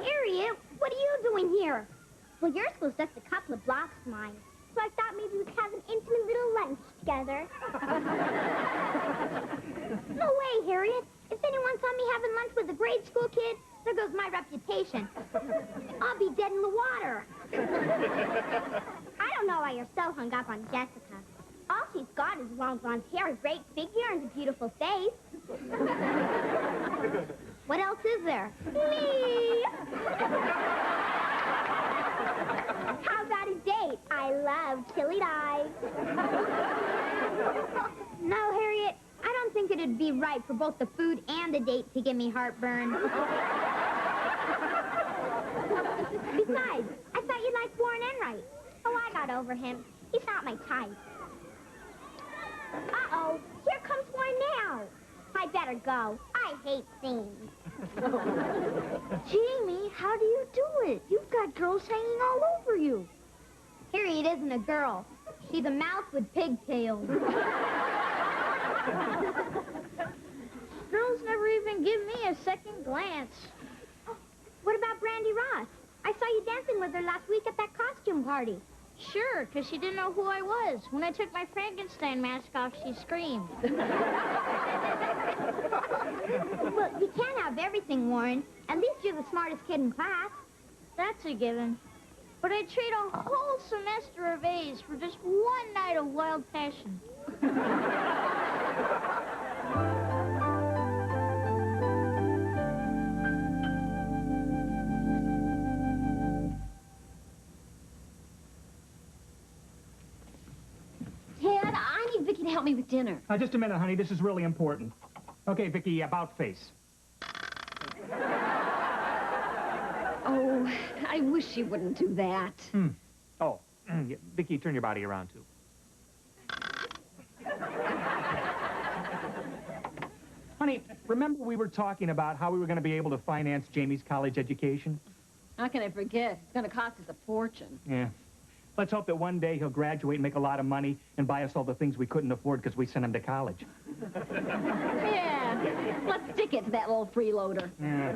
C: Harriet, what are you doing here? Well, your school's just a couple of blocks from mine, so I thought maybe we could have an intimate little lunch together. No way, Harriet. If anyone saw me having lunch with a grade school kid, there goes my reputation. I'll be dead in the water. I don't know why you're so hung up on Jessica. All she's got is long blonde hair, a great figure, and a beautiful face. What else is there? Me! How about a date? I love chili dogs. No, Harriet, I don't think it'd be right for both the food and the date to give me heartburn. Besides, I thought you liked Warren Enright. Oh, I got over him. He's not my type. Uh-oh, here comes Warren now. I better go. I hate scenes.
B: Jamie, how do you do it? You've got girls hanging all over you.
C: Harriet isn't a girl. She's a mouse with pigtails.
B: Girls never even give me a second glance.
C: What about Brandy Ross? I saw you dancing with her last week at that costume party.
B: Sure, because she didn't know who I was. When I took my Frankenstein mask off, she screamed.
C: Well, you can't have everything, Warren. At least you're the smartest kid in class.
B: That's a given. But I'd trade a whole semester of A's for just one night of wild passion.
D: Ted, I need Vicky to help me with dinner.
A: Just a minute, honey. This is really important. Okay, Vicky, about face.
D: Oh, I wish she wouldn't do that.
A: Oh, yeah, Vicky, turn your body around, too. Honey, remember we were talking about how we were going to be able to finance Jamie's college education?
D: How can I forget? It's going to cost us a fortune.
A: Yeah. Let's hope that one day he'll graduate and make a lot of money and buy us all the things we couldn't afford because we sent him to college.
D: Yeah, let's stick it to that little freeloader.
A: Yeah.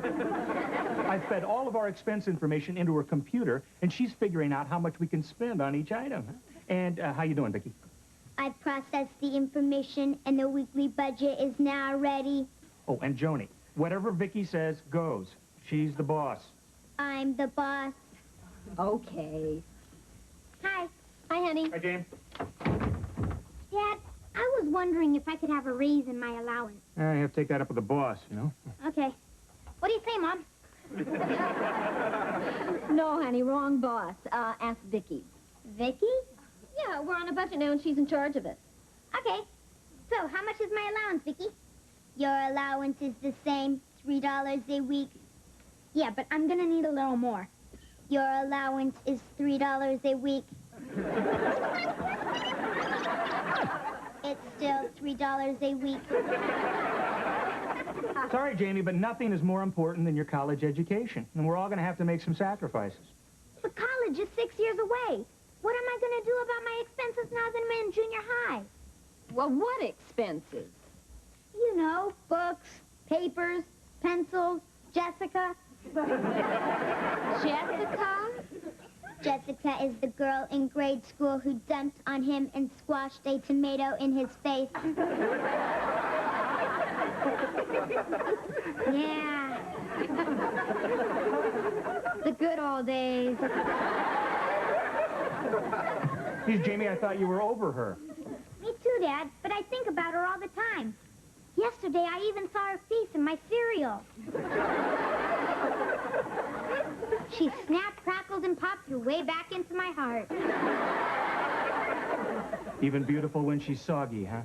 A: I fed all of our expense information into her computer, and she's figuring out how much we can spend on each item. And how you doing, Vicky?
C: I processed the information, and the weekly budget is now ready.
A: Oh, and Joni, whatever Vicky says goes. She's the boss.
C: I'm the boss.
D: Okay.
C: Hi.
B: Hi, honey.
A: Hi, Jane.
C: Dad, I was wondering if I could have a raise in my allowance.
A: I have to take that up with the boss, you know?
C: Okay. What do you say, Mom?
D: No, honey, wrong boss. Ask Vicky.
C: Vicky?
B: Yeah, we're on a budget now, and she's in charge of it.
C: Okay. So, how much is my allowance, Vicky? Your allowance is the same, $3 a week. Yeah, but I'm gonna need a little more. Your allowance is $3 a week. It's still $3 a week.
A: Sorry, Jamie, but nothing is more important than your college education. And we're all going to have to make some sacrifices.
C: But college is 6 years away. What am I going to do about my expenses now that I'm in junior high?
D: Well, what expenses?
C: You know, books, papers, pencils, Jessica.
B: Jessica?
C: Jessica is the girl in grade school who dumped on him and squashed a tomato in his face. Yeah. The good old days.
A: Geez, Jamie, I thought you were over her.
C: Me too, Dad, but I think about her all the time. Yesterday, I even saw her face in my cereal. She snapped, crackled, and pop through way back into my heart.
A: Even beautiful when she's soggy, huh?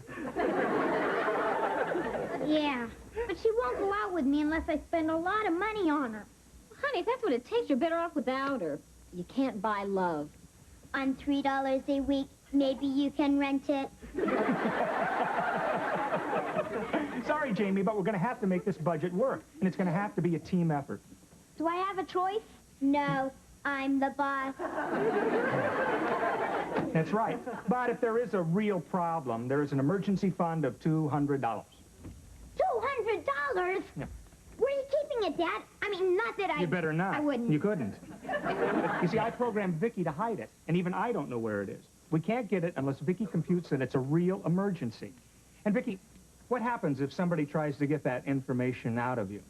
C: Yeah, but she won't go out with me unless I spend a lot of money on her.
B: Honey, if that's what it takes, you're better off without her. You can't buy love.
C: On $3 a week, maybe you can rent it.
A: Sorry, Jamie, but we're going to have to make this budget work, and it's going to have to be a team effort.
C: Do I have a choice? No, I'm the boss.
A: That's right. But if there is a real problem, there is an emergency fund of $200.
C: $200?
A: Yeah.
C: Where are you keeping it, Dad? I mean, not that I...
A: You better not.
C: I wouldn't.
A: You couldn't. You see, I programmed Vicky to hide it, and even I don't know where it is. We can't get it unless Vicky computes that it's a real emergency. And Vicky, what happens if somebody tries to get that information out of you?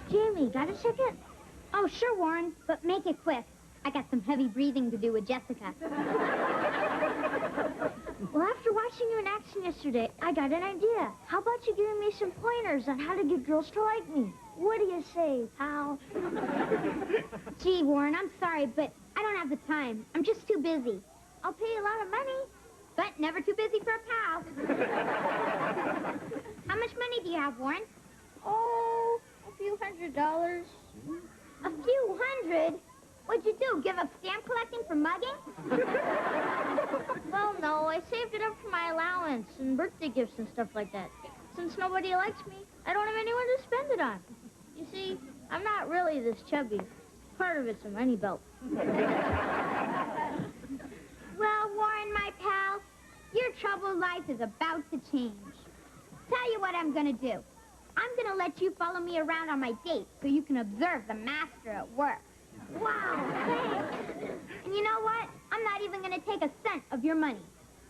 C: Jamie, got a ticket? Oh, sure, Warren, but make it quick. I got some heavy breathing to do with Jessica. Well, after watching you in action yesterday, I got an idea. How about you giving me some pointers on how to get girls to like me? What do you say, pal? Gee, Warren, I'm sorry, but I don't have the time. I'm just too busy. I'll pay you a lot of money, but never too busy for a pal. How much money do you have, Warren? Oh, a few $100s. A few hundred? What'd you do, give up stamp collecting for mugging? Well, no, I saved it up for my allowance and birthday gifts and stuff like that. Since nobody likes me, I don't have anyone to spend it on. You see, I'm not really this chubby. Part of it's a money belt. Well, Warren, my pal, your troubled life is about to change. Tell you what I'm gonna do. I'm gonna let you follow me around on my date so you can observe the master at work. Wow, thanks. And you know what? I'm not even gonna take a cent of your money.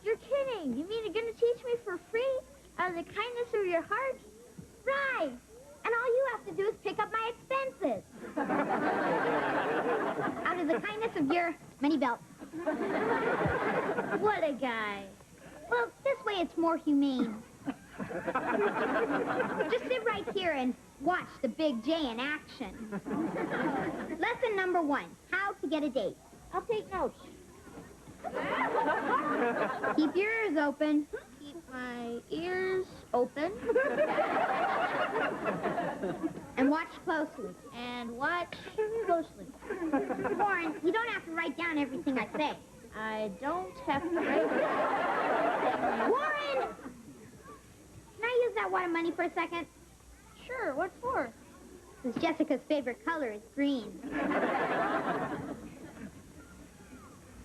C: You're kidding. You mean you're gonna teach me for free? Out of the kindness of your heart? Right. And all you have to do is pick up my expenses. Out of the kindness of your money belt. What a guy. Well, this way it's more humane. Just sit right here and watch the Big J in action. Lesson number 1, how to get a date. I'll take notes. Keep your ears open. Keep my ears open. And watch closely. And watch closely. Warren, you don't have to write down everything I say. I don't have to write down. Warren! Can I use that wad of money for a second? Sure, what for? Since Jessica's favorite color is green.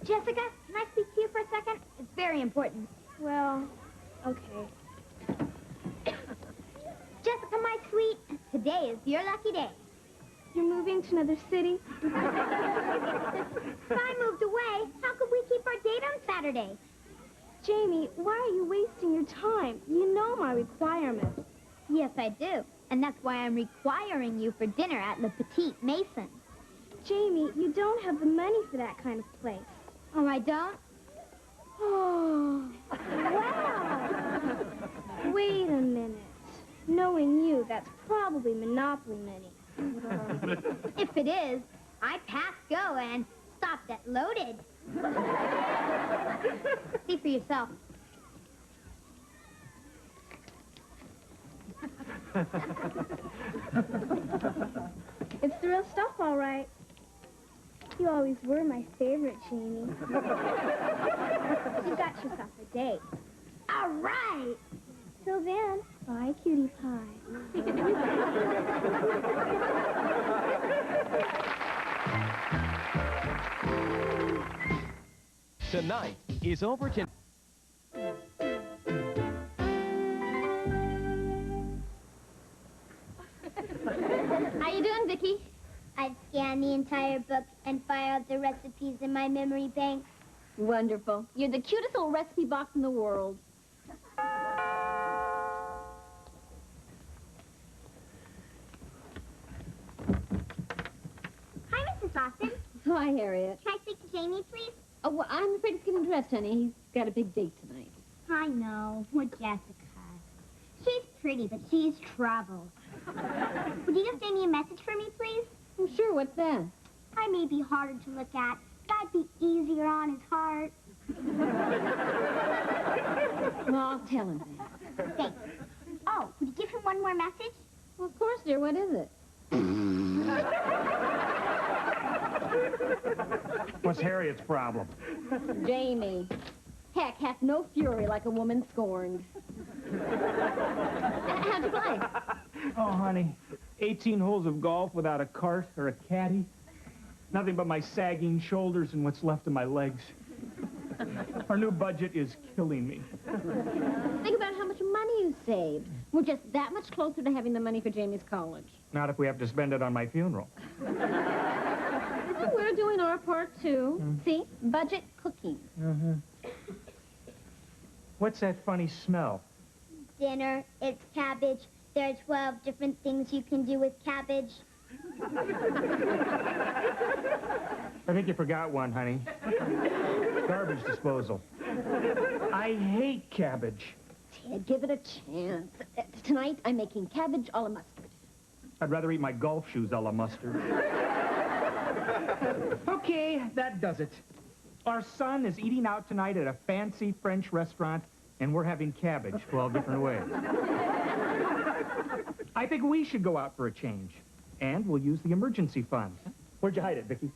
C: Jessica, can I speak to you for a second? It's very important.
D: Well, okay.
C: Jessica, my sweet, today is your lucky day.
D: You're moving to another city?
C: If I moved away, how could we keep our date on Saturday?
D: Jamie, why are you wasting your time? You know my requirements.
C: Yes, I do. And that's why I'm requiring you for dinner at Le Petit Mason.
D: Jamie, you don't have the money for that kind of place.
C: Oh, I don't?
D: Oh, wow. Wait a minute. Knowing you, that's probably Monopoly money.
C: If it is, I pass go and stopped at loaded. See for yourself.
D: It's the real stuff, all right. You always were my favorite, Jamie. You got yourself a date.
C: All right.
D: Till then, bye, cutie pie.
I: Tonight is Overton.
C: How you doing, Vicky? I've scanned the entire book and filed the recipes in my memory bank.
B: Wonderful. You're the cutest little recipe box in the world.
C: Hi, Mrs. Austin.
B: Hi, Harriet.
C: Can I speak to Jamie, please?
B: Oh, well, I'm afraid he's getting dressed, honey. He's got a big date tonight.
C: I know. With Jessica. She's pretty, but she's trouble. Would you give Jamie a message for me, please?
B: Oh, sure, what's that?
C: I may be harder to look at, but I'd be easier on his heart.
B: Well, I'll tell him that.
C: Thanks. Oh, would you give him one more message?
B: Well, of course, dear. What is it?
A: What's Harriet's problem?
B: Jamie. Heck hath no fury like a woman scorned. How'd you play?
A: Oh, honey, 18 holes of golf without a cart or a caddy. Nothing but my sagging shoulders and what's left of my legs. Our new budget is killing me.
B: Think about how much money you saved. We're just that much closer to having the money for Jamie's college.
A: Not if we have to spend it on my funeral.
B: Well, we're doing our part, too. See? Budget cooking.
A: What's that funny smell?
C: Dinner, it's cabbage. There are 12 different things you can do with cabbage.
A: I think you forgot one, honey. Garbage disposal. I hate cabbage.
B: Ted, give it a chance. Tonight, I'm making cabbage a la mustard.
A: I'd rather eat my golf shoes a la mustard. Okay, that does it. Our son is eating out tonight at a fancy French restaurant, and we're having cabbage 12 different ways. I think we should go out for a change, and we'll use the emergency fund. Where'd you hide it, Vicki?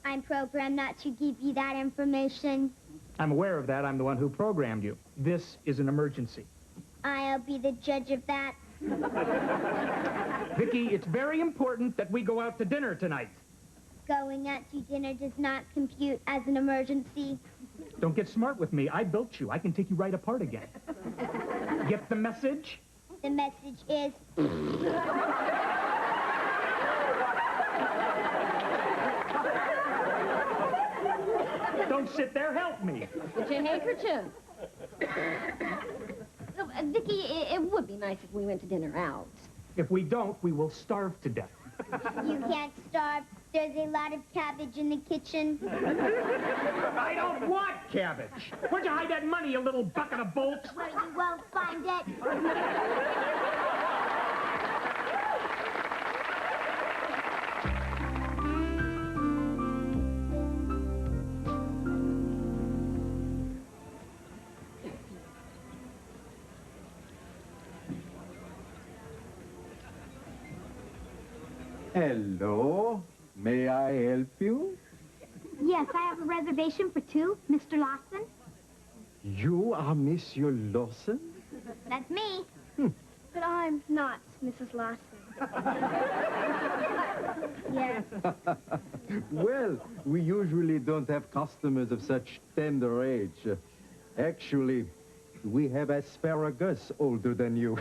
C: I'm programmed not to give you that information.
A: I'm aware of that. I'm the one who programmed you. This is an emergency.
C: I'll be the judge of that.
A: Vicki, it's very important that we go out to dinner tonight.
C: Going out to dinner does not compute as an emergency.
A: Don't get smart with me. I built you. I can take you right apart again. Get the message?
C: The message is...
A: Don't sit there. Help me.
B: Get your handkerchief. Vicki, it would be nice if we went to dinner out.
A: If we don't, we will starve to death.
C: You can't starve. There's a lot of cabbage in the kitchen.
A: I don't want cabbage. Where'd you hide that money, you little bucket of bolts?
C: Where you won't find it.
E: Hello. May I help you?
C: Yes, I have a reservation for two, Mr. Lawson.
E: You are Monsieur Lawson?
C: That's me. But I'm not Mrs. Lawson. Yes.
E: Well, we usually don't have customers of such tender age. Actually, we have asparagus older than you.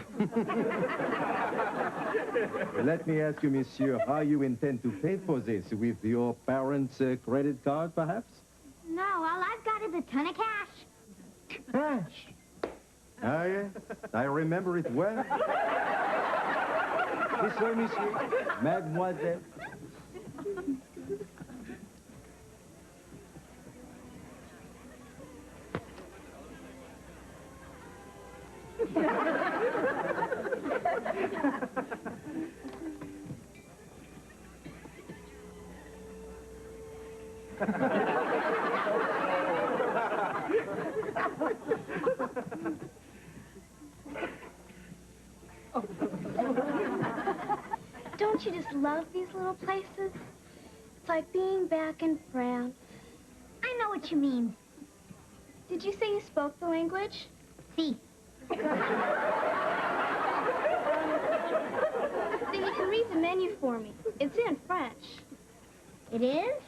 E: Let me ask you, monsieur, how you intend to pay for this? With your parents' credit card, perhaps?
C: No, all I've got is a ton of cash.
E: Cash. Ah, yes. I remember it well. This way, monsieur. Mademoiselle.
C: Don't you just love these little places? It's like being back in France. I know what you mean. Did you say you spoke the language? Si. Then you can read the menu for me. It's in French. It is?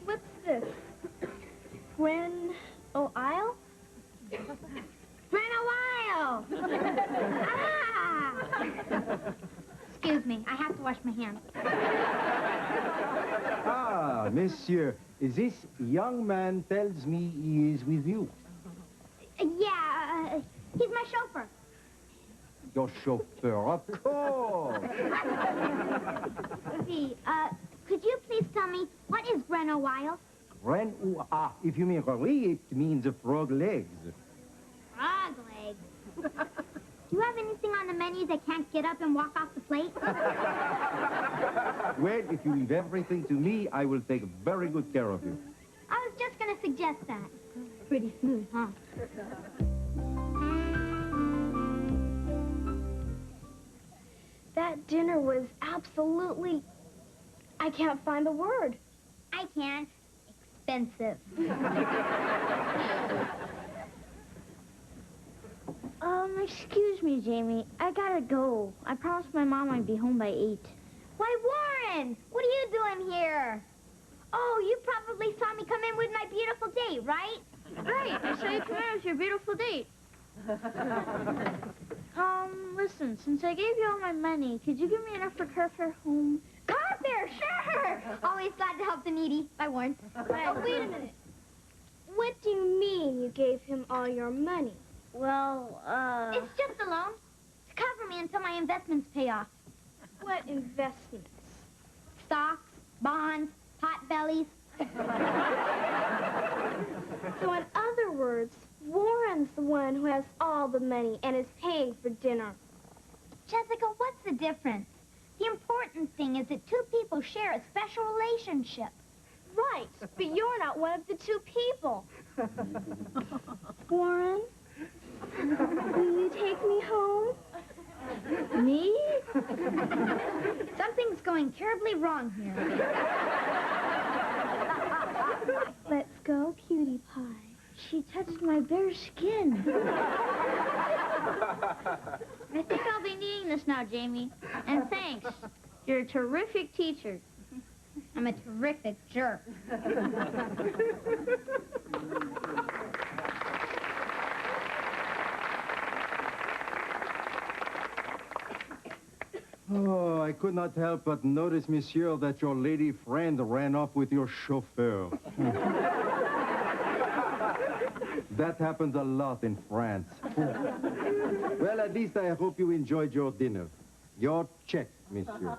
C: What's this? Gren O'Isle? Gren O'Isle! Ah! Excuse me, I have to wash my hands.
E: Ah, monsieur, this young man tells me he is with you.
C: Yeah, he's my chauffeur.
E: Your chauffeur, of course.
C: See, could you please while?
J: Ren, if you mean Rari, it means frog legs.
C: Frog legs. Do you have anything on the menu that can't get up and walk off the plate?
J: Well, if you leave everything to me, I will take very good care of you.
C: I was just going to suggest that. Pretty smooth, huh?
D: That dinner was absolutely... I can't find the word.
C: I can't. Expensive.
D: Excuse me, Jamie. I gotta go. I promised my mom I'd be home by 8.
C: Why, Warren! What are you doing here? Oh, you probably saw me come in with my beautiful date, right?
D: Right. I saw you come in with your beautiful date. Listen, since I gave you all my money, could you give me enough for carfare home?
C: Carfare, sure! Always glad to help the needy. Bye, Warren.
D: Oh, wait a minute. What do you mean you gave him all your money? Well,
C: It's just a loan to cover me until my investments pay off.
D: What investments?
C: Stocks, bonds, potbellies.
D: So in other words, Warren's the one who has all the money and is paying for dinner.
C: Jessica, what's the difference? The important thing is that two people share a special relationship.
D: Right, but you're not one of the two people. Warren, will you take me home?
C: Me? Something's going terribly wrong here.
D: Let's go, cutie pie. She touched my bare skin.
C: I think I'll be needing this now, Jamie. And thanks. You're a terrific teacher. I'm a terrific jerk.
J: Oh, I could not help but notice, monsieur, that your lady friend ran off with your chauffeur. That happens a lot in France. Well, at least I hope you enjoyed your dinner. Your check, monsieur.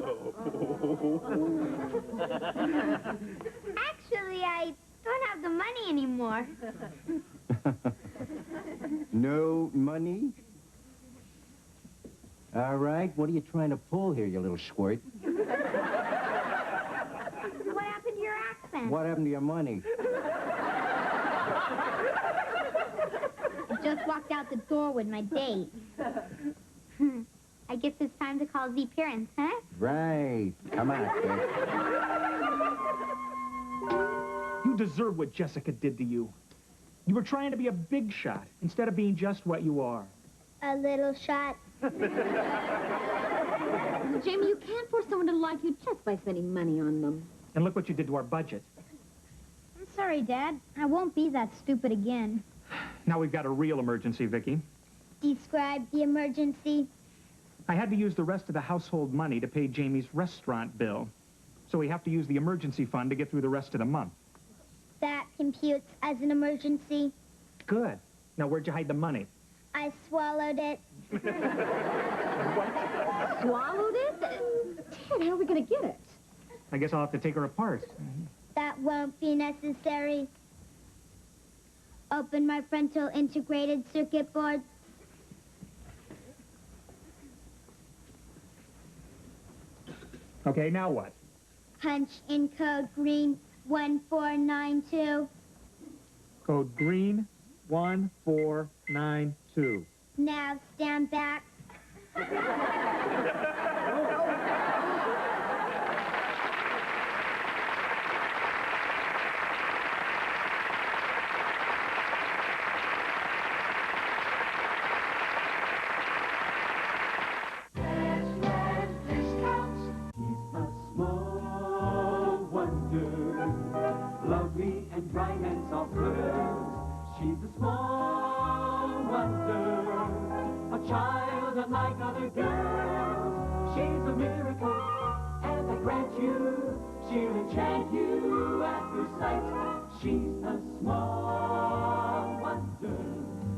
C: Actually, I don't have the money anymore.
J: No money?
G: All right, what are you trying to pull here, you little squirt?
C: What happened to your accent?
G: What happened to your money?
C: I just walked out the door with my date. I guess it's time to call the parents, huh?
G: Right. Come on, kid.
A: You deserve what Jessica did to you. You were trying to be a big shot instead of being just what you are.
C: A little shot.
B: Jamie, you can't force someone to like you just by spending money on them.
A: And look what you did to our budget.
C: I'm sorry, Dad. I won't be that stupid again.
A: Now we've got a real emergency, Vicky.
C: Describe the emergency.
A: I had to use the rest of the household money to pay Jamie's restaurant bill. So we have to use the emergency fund to get through the rest of the month.
C: That computes as an emergency.
A: Good. Now, where'd you hide the money?
C: I swallowed it.
B: Swallowed it? Ted, how are we going to get it?
A: I guess I'll have to take her apart.
C: That won't be necessary. Open my frontal integrated circuit board.
A: Okay, now what?
C: Punch in code green 1492.
A: Code green 1492.
C: Now stand back.
H: Lovely and bright and soft girls. She's a small wonder, a child unlike other girls. She's a miracle, and I grant you, she'll enchant you at first sight. She's a small wonder,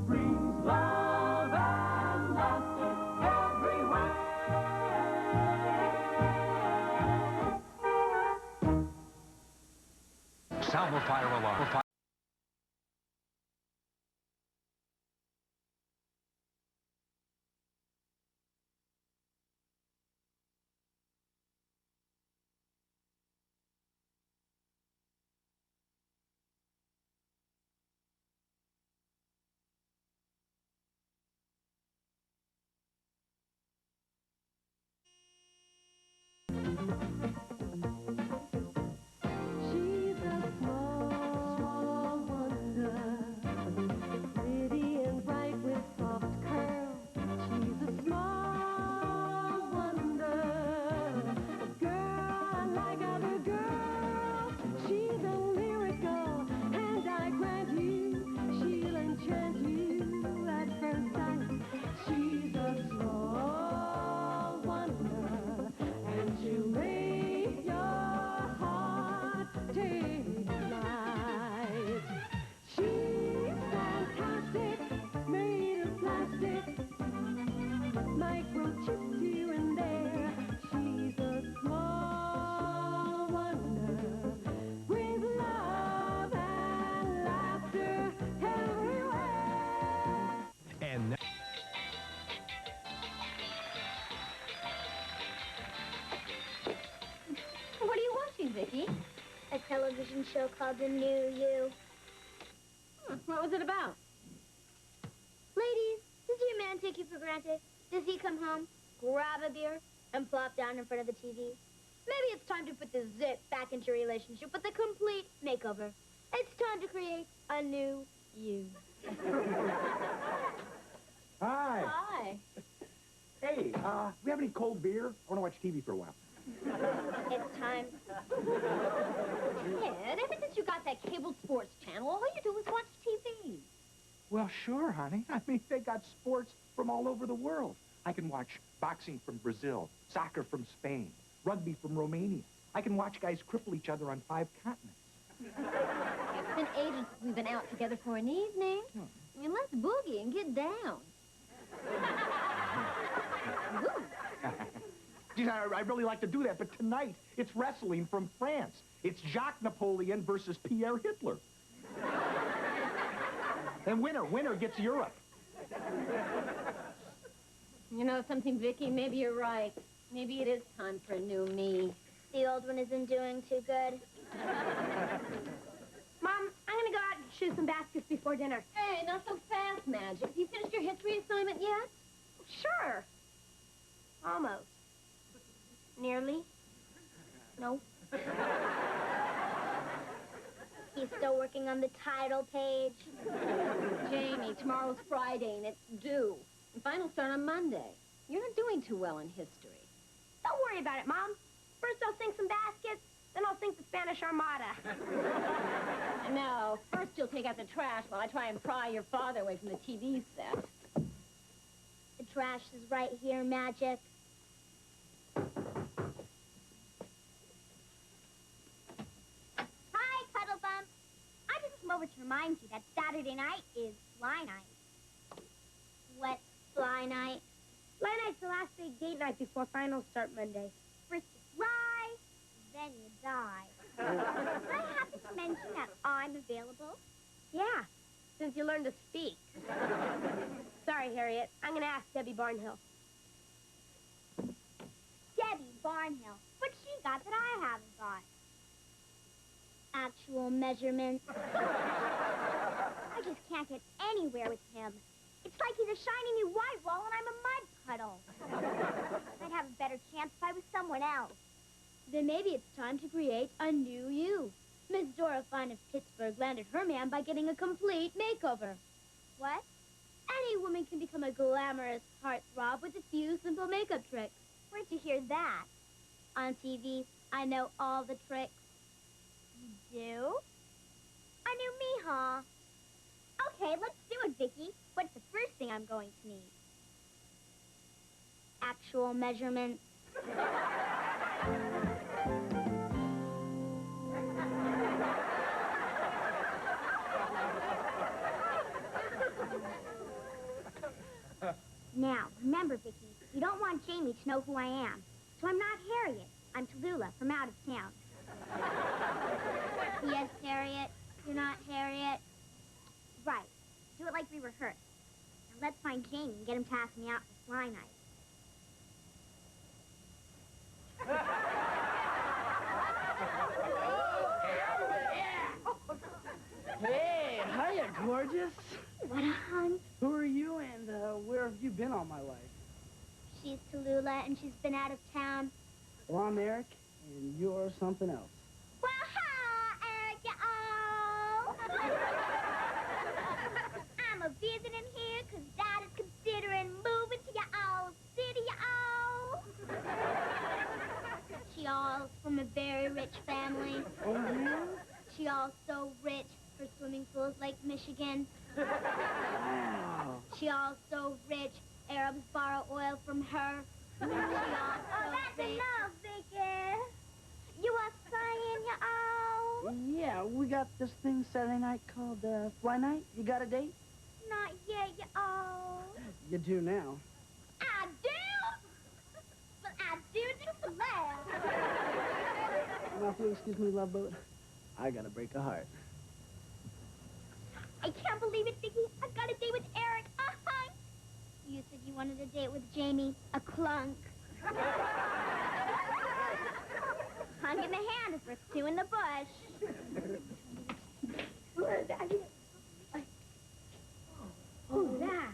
H: brings love and laughter everywhere.
I: Sound the fire alarm.
K: She's a small wonder, pretty and bright with soft curls. She's a small wonder, girl unlike other girls. She's a miracle, and I grant you, she'll enchant you at first sight. She's a small wonder, and she'll make your heart take flight. She's fantastic, made of plastic, microchipped here and there. She's a small wonder, with love and laughter everywhere.
I: And now,
B: What are you watching, Vicky?
C: A television show called The New You.
B: What was it about?
C: Ladies, does your man take you for granted? Does he come home, grab a beer, and plop down in front of the TV? Maybe it's time to put the zip back into your relationship with a complete makeover. It's time to create a new you.
A: Hi.
B: Hi.
A: Hey, we have any cold beer? I want to watch TV for a while.
C: It's time.
B: Ted, ever since you got that cable sports channel, all you do is watch TV.
A: Well, sure, honey. I mean, they got sports from all over the world. I can watch boxing from Brazil, soccer from Spain, rugby from Romania. I can watch guys cripple each other on 5 continents.
B: It's been ages since we've been out together for an evening. I mean, let's boogie and get down.
A: Geez, I really like to do that, but tonight it's wrestling from France. It's Jacques Napoleon versus Pierre Hitler. And winner gets Europe.
B: You know something, Vicky? Maybe you're right. Maybe it is time for a new me.
C: The old one isn't doing too good.
D: Mom, I'm gonna go out and shoot some baskets before dinner.
B: Hey, not so fast, Magic. Have you finished your history assignment yet?
D: Sure. Almost.
C: Nearly? No. He's still working on the title page.
B: Jamie, tomorrow's Friday and it's due. And finals start on Monday. You're not doing too well in history.
D: Don't worry about it, Mom. First I'll sink some baskets, then I'll sink the Spanish Armada.
B: No, first you'll take out the trash while I try and pry your father away from the TV set.
C: The trash is right here, Magic. Hi, Cuddle Bump. I just came over to remind you that Saturday night is Fly Night. What's Fly Night?
D: Fly Night's the last big date night before finals start Monday.
C: First you fly, then you die. I happen to mention that I'm available.
D: Yeah, since you learned to speak. Sorry, Harriet. I'm gonna ask Debbie Barnhill.
C: Debbie Barnhill. What's she got that I haven't got? Actual measurements. I just can't get anywhere with him. It's like he's a shiny new white wall and I'm a mud puddle. I'd have a better chance if I was someone else. Then maybe it's time to create a new you. Miss Dora Fine of Pittsburgh landed her man by getting a complete makeover. What? Any woman can become a glamorous heartthrob with a few simple makeup tricks. Where'd you hear that? On TV. I know all the tricks. You do? A new me, huh? Okay, let's do it, Vicky. What's the first thing I'm going to need? Actual measurements. Now, remember, Vicky, you don't want Jamie to know who I am. So I'm not Harriet. I'm Tallulah from out of town. Yes, Harriet. You're not Harriet. Right. Do it like we rehearsed. Now let's find Jamie and get him to ask me out for fly night.
L: Hey, hiya, gorgeous.
C: What a hunk.
L: Who are you and where have you been all my life?
C: She's Tallulah, and she's been out of town.
L: Well, I'm Eric, and you're something else.
C: Well, hi, Eric, you-all. I'm a visiting here because Dad is considering moving to your old city, you-all. She all's from a very rich family.
L: Oh, yeah?
C: She all's so rich, her swimming pool is Lake Michigan.
L: Wow.
C: She all's so rich, Arabs borrow oil from her. She all's so that's rich. Enough, Vicky. You are saying, you-all?
L: Yeah, we got this thing Saturday night called Fly Night. You got a date?
C: Not yet, you-all.
L: You do now.
C: I do? But I do for laugh.
L: Now, if you'll excuse me, love boat, I gotta break a heart.
C: I can't believe it, Vicky. I've got a date with Eric. Uh-huh. You said you wanted a date with Jamie, a clunk. Hunk in the hand is worth two in the bush. Who's that?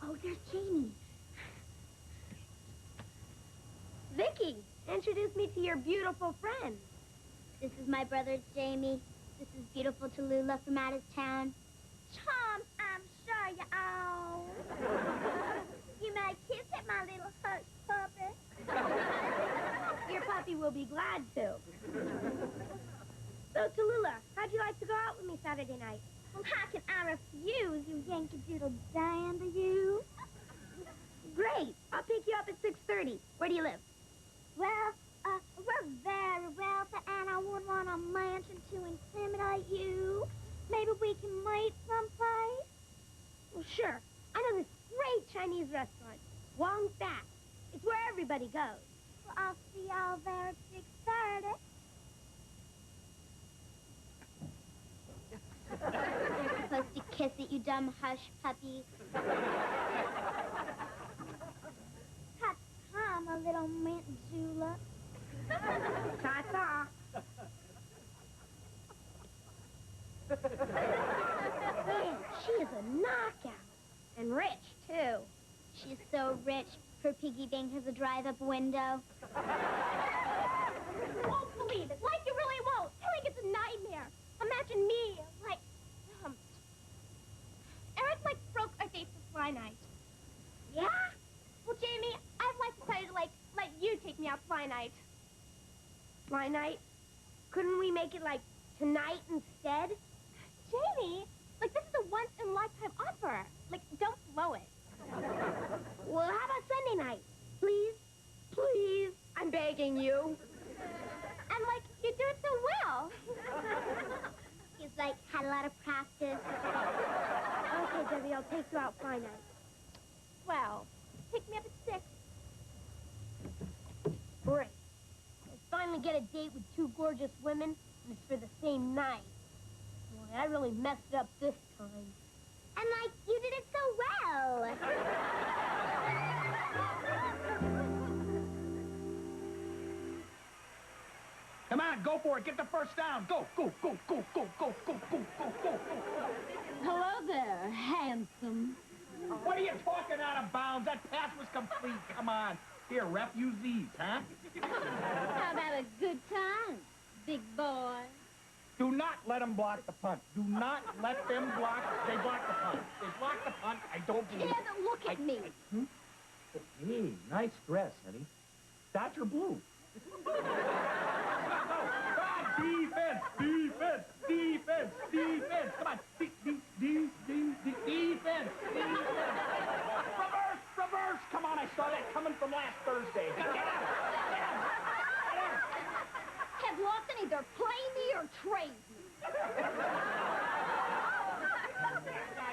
C: Oh, there's Jamie. Vicky, introduce me to your beautiful friend. This is my brother, Jamie. This is beautiful Tallulah from out of town. Chums, I'm sure you all. You may kiss it, my little hush puppy. Your puppy will be glad to. So, Tallulah, how'd you like to go out with me Saturday night? Well, how can I refuse, you Yankee Doodle Diana, you? Great. I'll pick you up at 6:30. Where do you live? Well, we're very wealthy, and I wouldn't want a mansion to intimidate you. Maybe we can meet someplace? Well, sure. I know this great Chinese restaurant, Wong Fat. It's where everybody goes. Well, I'll see y'all there at 6:30. You're supposed to kiss it, you dumb hush puppy. Ta-ta, my little mint julep. Ta-ta. Man, she is a knockout. And rich, too. She's so rich, her piggy bank has a drive-up window. You won't believe it. Like you really won't. I think it's a nightmare. Imagine me, like, Eric, like, broke our date for fly night. Yeah? Well, Jamie, I'd like to tell you to, like, let you take me out fly night. Fly night? Couldn't we make it, like, tonight instead? Jamie, like, this is a once-in-a-lifetime offer. Like, don't blow it. Well, how about Sunday night? Please? Please? I'm begging you. And, like, you do it so well. He's, like, had a lot of practice. Okay, Debbie, I'll take you out fly night. Well, pick me up at 6. Great. I finally get a date with two gorgeous women, and it's for the same night. Boy, I really messed it up this time. And, like, you did it so well.
A: Come on, go for it. Get the first down. Go, go, go, go, go, go, go, go, go, go.
K: Hello there, handsome.
A: What are you talking out of bounds? That pass was complete. Come on. Here, ref, use these, huh?
K: How about a good time, big boy?
A: Do not let them block the punt. Do not let them block. They block the punt. They block the punt. I don't believe it.
C: Kid, look at me.
A: Hey, nice dress, honey. Dodger blue. Go. Defense, defense, defense, defense. Come on. Defense. Reverse, reverse. Come on, I saw that coming from last Thursday. Get out. Get out.
C: Ted Lawson, either play me or trade me.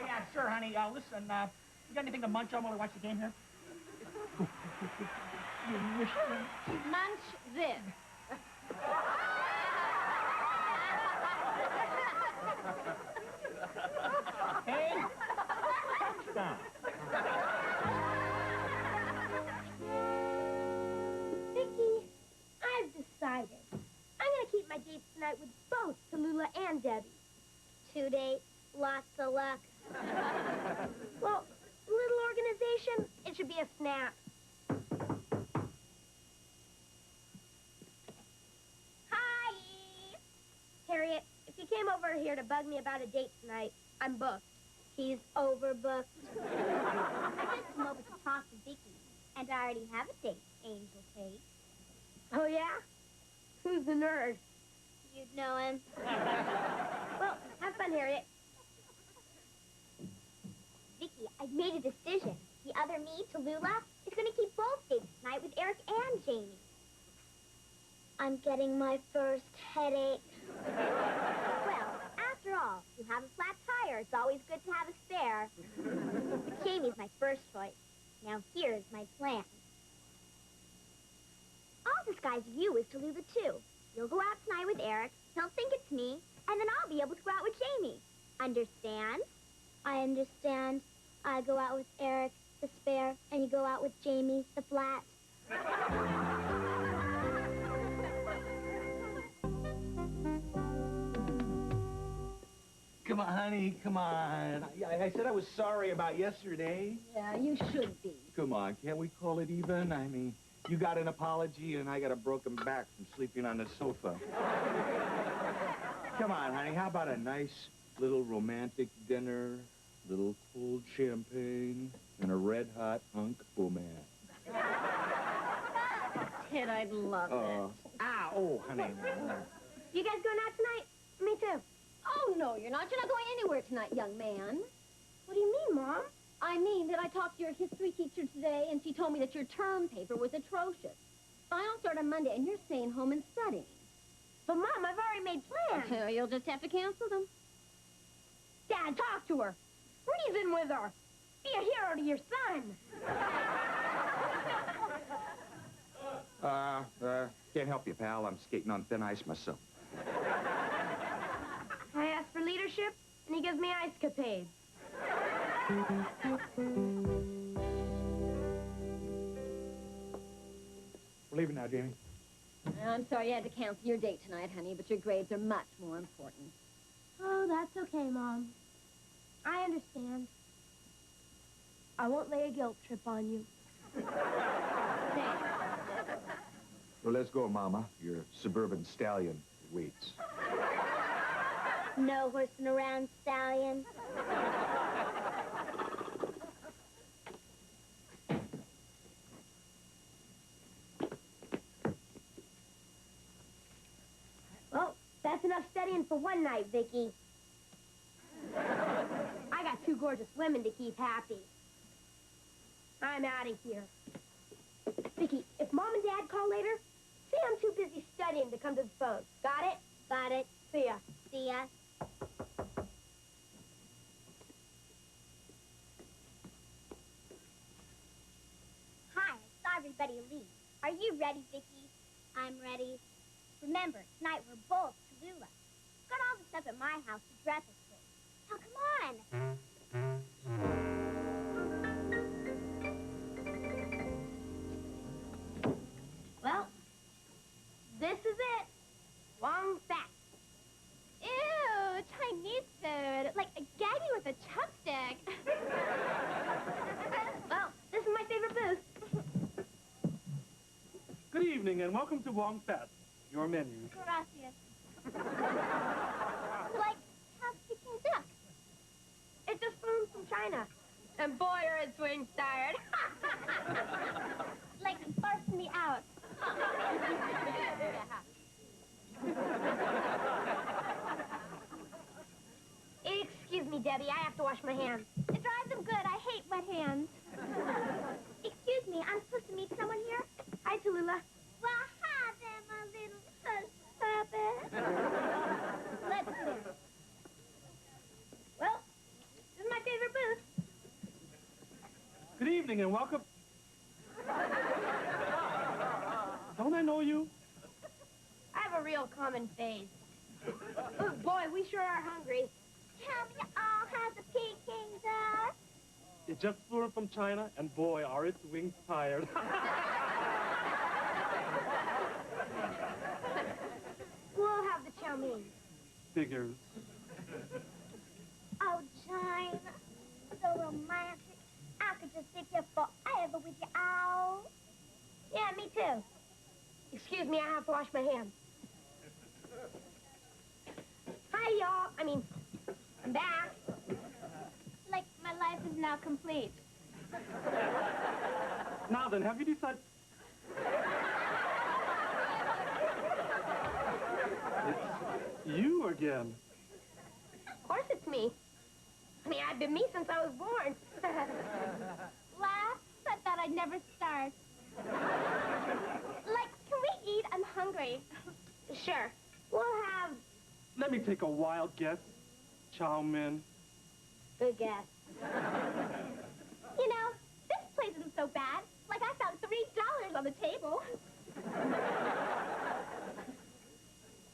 A: Yeah, sure, honey. Listen, you got anything to munch on while we watch the game here?
K: Munch this.
C: tonight with both Tallulah and Debbie.
D: 2 dates, lots of luck.
C: Well, little organization, it should be a snap. Hi! Harriet, if you came over here to bug me about a date tonight, I'm booked.
D: He's overbooked. I just come over to talk to Vicky, and I already have a date, Angel Kate.
C: Oh, yeah? Who's the nerd?
D: You'd know him.
C: Well, have fun, Harriet.
D: Vicky, I've made a decision. The other me, Tallulah, is going to keep both dates tonight with Eric and Jamie. I'm getting my first headache. Well, after all, you have a flat tire. It's always good to have a spare. But Jamie's my first choice. Now here's my plan. I'll disguise you as Tallulah, too. You'll go out tonight with Eric, he'll think it's me, and then I'll be able to go out with Jamie. Understand? I understand. I go out with Eric, the spare, and you go out with Jamie, the flat.
L: Come on, honey, come on. I said I was sorry about yesterday.
K: Yeah, you should be.
L: Come on, can't we call it even? I mean, you got an apology and I got a broken back from sleeping on the sofa. Come on, honey, how about a nice little romantic dinner, little cold champagne, and a red-hot hunk of man?
K: Ted, I'd love it.
L: Oh, honey.
C: You guys going out tonight? Me too.
B: Oh, no, you're not. You're not going anywhere tonight, young man.
C: What do you mean, Mom?
B: I mean that I talked to your history teacher today, and she told me that your term paper was atrocious. Finals start on Monday, and you're staying home and studying.
C: But, Mom, I've already made plans.
B: You'll just have to cancel them.
C: Dad, talk to her. Reason with her. Be a hero to your son.
G: Can't help you, pal. I'm skating on thin ice myself.
C: I asked for leadership, and he gives me ice capades.
A: We're leaving now, Jamie.
B: I'm sorry you had to cancel your date tonight, honey, but your grades are much more important.
C: Oh, that's okay, Mom. I understand. I won't lay a guilt trip on you.
B: Thanks.
G: Well, let's go, Mama. Your suburban stallion waits.
D: No horsing around, stallion.
C: Well, that's enough studying for one night, Vicky. I got 2 gorgeous women to keep happy. I'm out of here. Vicky, if Mom and Dad call later, say I'm too busy studying to come to the phone. Got it?
D: Got it.
C: See ya.
D: See ya. Hi, I saw everybody leave. Are you ready, Vicky? I'm ready. Remember, tonight we're both Tallulah. Got all the stuff at my house to dress us with. Now, come on.
C: Well, this is it. Long fat.
K: Ew, Chinese food. Like a gaggy with a chopstick.
C: Well, this is my favorite booth.
M: Good evening and welcome to Wong Fat. Your menu.
D: Gracias. Like, how's Peking duck?
C: It's a spoon from China. And boy, are its wings tired.
D: Like, bursting me out.
C: Excuse me, Debbie. I have to wash my hands.
D: It drives them good. I hate wet hands. Excuse me, I'm supposed to meet someone here?
C: Hi, Tallulah.
D: Well, hi there, my little hush puppet. Let's sit in.
C: Well, this is my favorite booth.
M: Good evening and welcome. Don't I know you?
C: I have a real common face. Oh, boy, we sure are hungry.
D: Tell me all how's the Peking duck?
M: It just flew in from China, and boy, are its wings tired.
C: We'll have the chow mein.
M: figures.
C: Oh, Jane, so romantic. I could just sit here forever with you. Oh. Yeah, me too.
D: Excuse me, I have to wash my hands. Hi, y'all. I'm back.
K: Like, my life is now complete.
M: Now then, have you decided... It's you again.
D: Of course it's me. I've been me since I was born.
K: Laugh? I thought I'd never start. Like, can we eat? I'm hungry.
D: Sure. We'll have...
M: Let me take a wild guess. Chow mein.
D: Good guess.
K: You know, this place isn't so bad. Like, I found $3 on the table.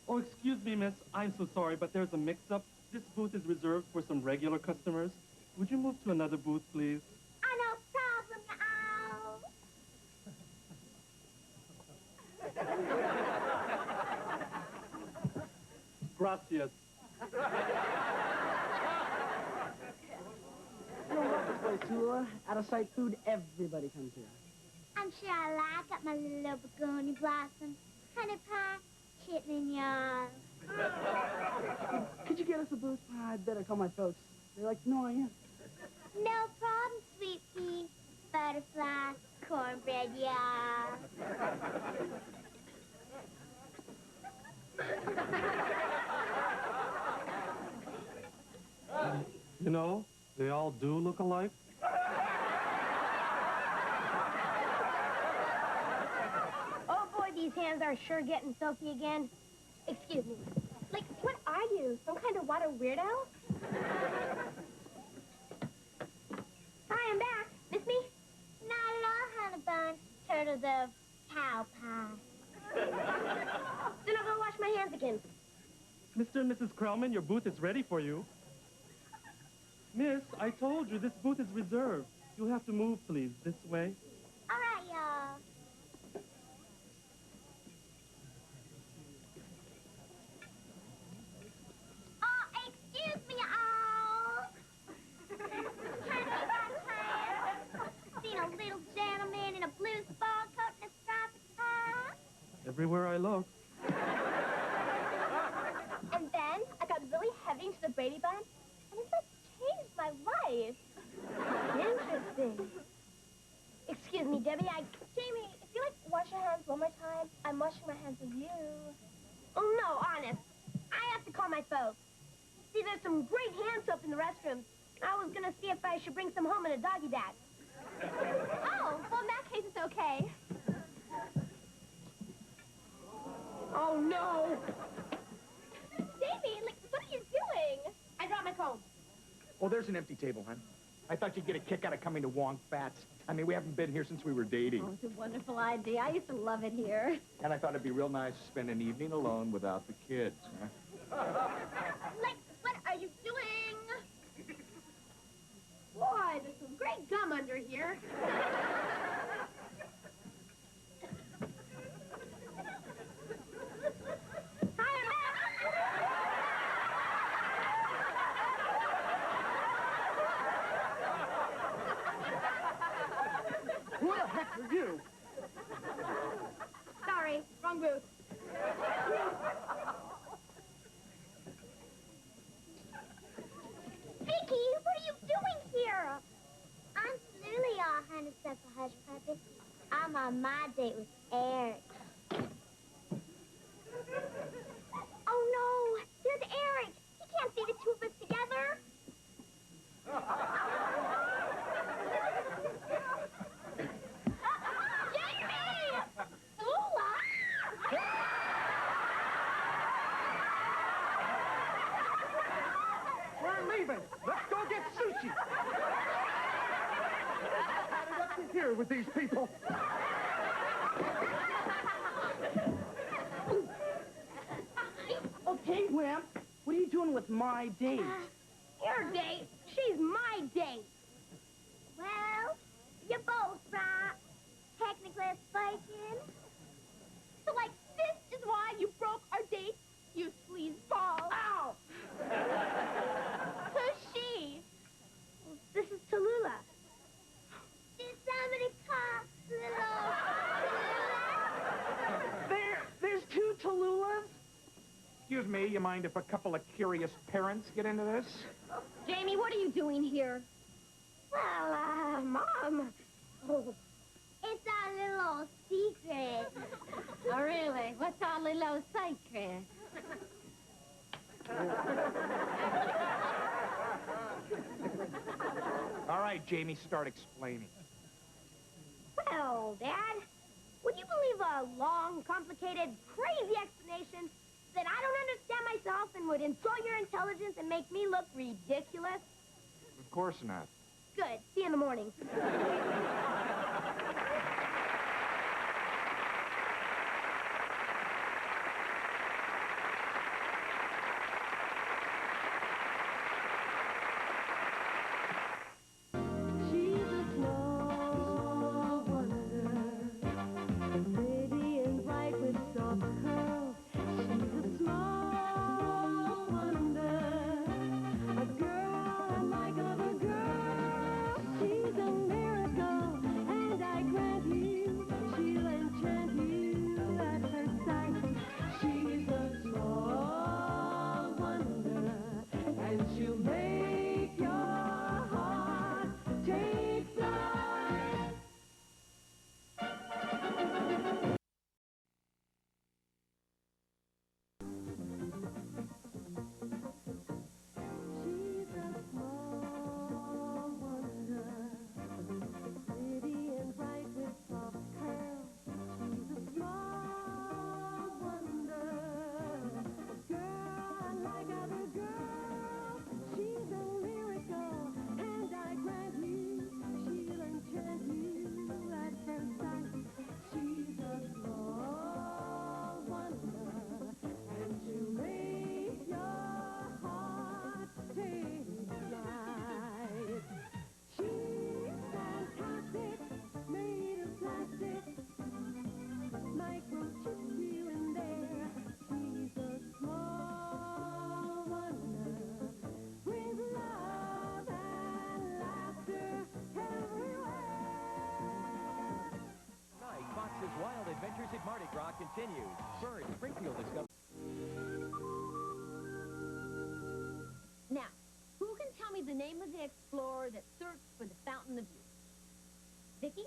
M: Oh, excuse me, miss. I'm so sorry, but there's a mix-up. This booth is reserved for some regular customers. Would you move to another booth, please?
C: Oh, no problem,
M: Gracias.
N: You don't love this place, Tula. Out-of-sight food, everybody comes here.
C: I'm sure I like. Got my little begonia blossom, honey pie, chitlin yarn.
N: Could you get us a booth pie? I'd better call my folks. They like to know I am.
C: No problem, sweet pea, butterfly, cornbread, yeah.
M: You know, they all do look alike.
D: Oh, boy, these hands are sure getting filthy again. Excuse me.
K: Like, what are you? Some kind of water weirdo?
C: Hi, I'm back. Miss me? Not at all, honey bun. Turtle dove, cow pie.
D: Then I'll go wash my hands again.
M: Mr. and Mrs. Krellman, your booth is ready for you. Miss, I told you this booth is reserved. You'll have to move, please, this way.
C: All right, y'all. Oh, excuse me, all. Seen a little gentleman in a blue sport coat and a striped tie.
M: Everywhere I look.
K: And then I got really heavy into the Brady Bunch, and it's like changed my life.
D: Interesting. Excuse me, Debbie,
K: Jamie, if you like wash your hands one more time, I'm washing my hands with you.
D: Oh, no, honest. I have to call my folks. See, there's some great hand soap in the restrooms. I was gonna see if I should bring some home in a doggy bag.
K: Oh, well, in that case, it's okay.
D: Oh, no!
K: Jamie, like, what are you doing?
D: I dropped my comb.
A: Oh, there's an empty table, hon. I thought you'd get a kick out of coming to Wong Fats. I mean, we haven't been here since we were dating.
B: Oh, it's a wonderful idea. I used to love it here.
L: And I thought it'd be real nice to spend an evening alone without the kids. Huh?
K: Like, what are you doing?
D: Boy, there's some great gum under here.
N: Who the heck are you?
D: Sorry, wrong booth.
C: Vicky, what are you doing here? I'm Lily, all honeysuckle hush puppy. I'm on my date with Eric. Oh, no. There's Eric. He can't see the two of us together.
K: Jamie! Lula!
E: We're leaving. Let's go get sushi. Had it up to here with these people.
N: Okay, Wimp. What are you doing with my date?
D: Your date? She's my date.
C: Well, you're both right. Technically speaking.
K: So, like, this is why you broke our date, you sleazeball.
N: Ow!
A: Excuse me, you mind if a couple of curious parents get into this?
B: Jamie, what are you doing here?
C: Well, Mom. It's our little secret.
B: Oh, really? What's our little secret?
A: All right, Jamie, start explaining.
C: Well, Dad, would you believe a long, complicated, crazy explanation that I don't understand myself and would insult your intelligence and make me look ridiculous?
A: Of course not.
C: Good. See you in the morning.
I: Wild Adventures at Mardi Gras continues. First, Springfield discovers...
B: Now, who can tell me the name of the explorer that searched for the Fountain of Youth? Vicky?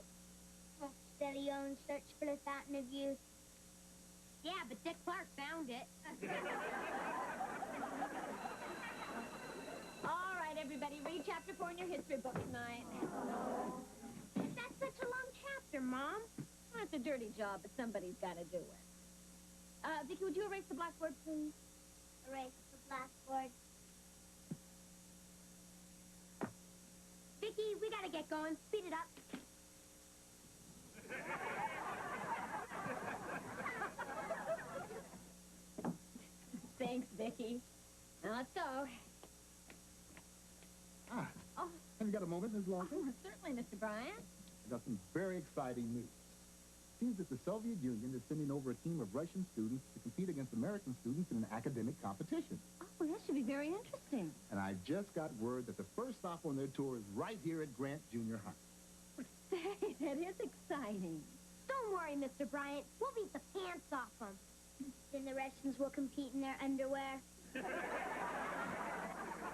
C: Steady on search for the Fountain of Youth.
B: Yeah, but Dick Clark found it. All right, everybody, read chapter 4 in your history book tonight.
C: That's such a long chapter, Mom.
B: Well, it's a dirty job, but somebody's got to do it. Vicky, would you erase the blackboard, please?
C: Erase the blackboard.
B: Vicky, we got to get going. Speed it up. Thanks, Vicky. Now, let's go.
E: Ah,
B: Oh,
E: have you got a moment, Ms. Lawson?
B: oh, certainly, Mr. Bryant.
E: I got some very exciting news. Seems that the Soviet Union is sending over a team of Russian students to compete against American students in an academic competition.
B: Oh, that should be very interesting.
E: And I just got word that the first stop on their tour is right here at Grant Junior High.
B: Say, that is exciting.
C: Don't worry, Mr. Bryant. We'll beat the pants off them. Then the Russians will compete in their underwear.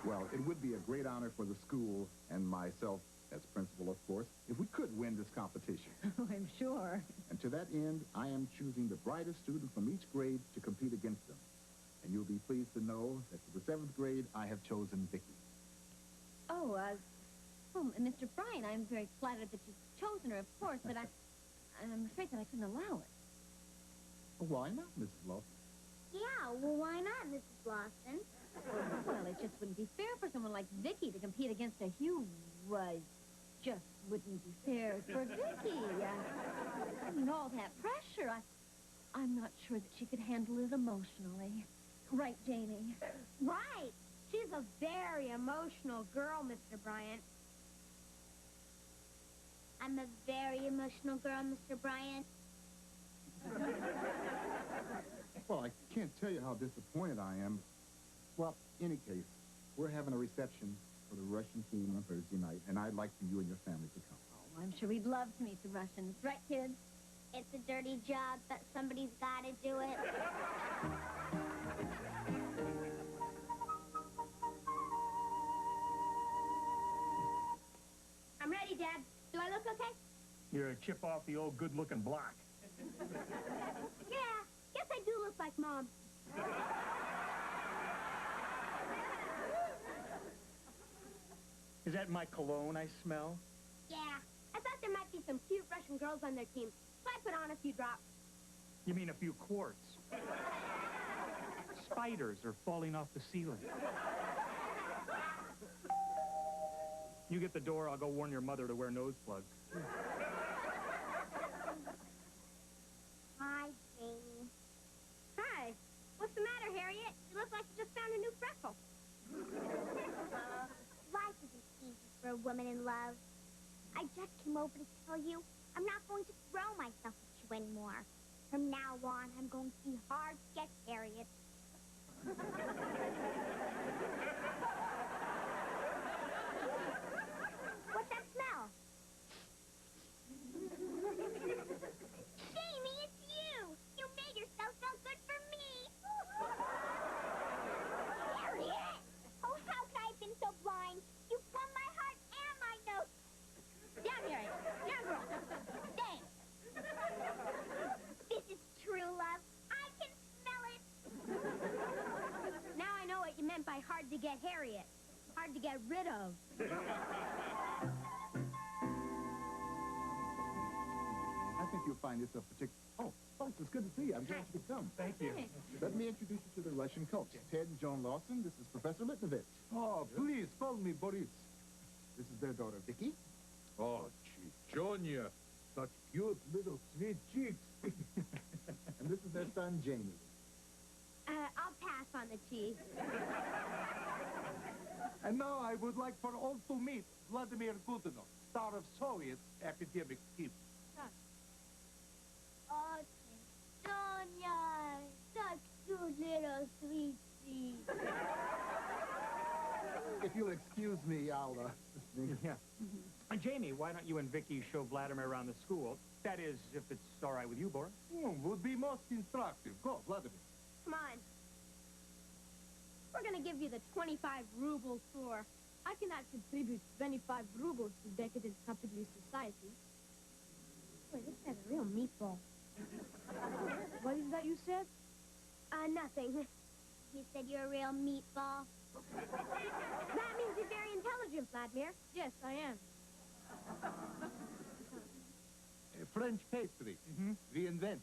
E: Well, it would be a great honor for the school and myself as principal, of course, if we could win this competition.
B: Oh, I'm sure.
E: And to that end, I am choosing the brightest student from each grade to compete against them. And you'll be pleased to know that for the 7th grade, I have chosen Vicky.
B: Oh, well, Mr. Bryant, I'm very flattered that you've chosen her, of course, but I'm afraid that I couldn't allow it.
E: Well, why not, Mrs. Lawson?
C: Yeah, well, why not, Mrs. Lawson?
B: Well, it just wouldn't be fair for someone like Vicky to compete against a Hugh. Just wouldn't be fair for Vicky. I mean, all that pressure. I'm not sure that she could handle it emotionally. Right, Janie?
C: Right. She's a very emotional girl, Mr. Bryant. I'm a very emotional girl, Mr. Bryant.
E: Well, I can't tell you how disappointed I am. Well, in any case, we're having a reception for the Russian team on Thursday night, and I'd like for you and your family to come.
B: Oh, I'm sure we'd love to meet the Russians. Right, kids?
C: It's a dirty job, but somebody's got to do it.
A: to chip off the old good-looking block.
C: Yeah, guess I do look like Mom.
A: Is that my cologne I smell?
C: Yeah, I thought there might be some cute Russian girls on their team, so I put on a few drops.
A: You mean a few quarts? Spiders are falling off the ceiling. You get the door, I'll go warn your mother to wear nose plugs.
C: Hi, Janie. Hi. What's the matter, Harriet? You look like you just found a new freckle. Life isn't easy for a woman in love. I just came over to tell you I'm not going to throw myself at you anymore. From now on, I'm going to be hard to get Harriet. What's that smell? Jamie, it's you! You made yourself smell good for me! Harriet! Oh, how could I have been so blind? You won my heart and my nose! Down, Harriet! Down, girl! Stay! This is true love. I can smell it! Now I know what you meant by hard to get Harriet. Hard to get rid of.
E: I think you'll find yourself particular. Oh, folks, it's good to see you. I'm glad you could come.
A: Thank you.
E: Let me introduce you to the Russian coach, Ted and Joan Lawson. This is Professor Litnovich.
L: Oh, please, call me Boris.
E: This is their daughter, Vicky.
L: Oh, Chichonia. Such cute little sweet cheeks.
E: And this is their son, Jamie.
C: I'll pass on the cheese.
L: And now I would like for all to meet Vladimir Godunov, star of Soviet academic team.
C: Oh, Sonia, such cute little sweet cheese.
E: If you'll excuse me, I'll,
A: Yeah. Jamie, why don't you and Vicky show Vladimir around the school? That is, if it's all right with you, Boris.
L: Would be most instructive. Go, Vladimir.
C: Come on. We're gonna give you the 25 ruble tour.
O: I cannot contribute 25 rubles to decadent capitalist society.
C: Boy, this guy's a real meatball.
O: What is that you said?
C: Nothing. You said you're a real meatball. That means you're very intelligent, Vladimir.
O: Yes, I am.
L: French pastry. We invent.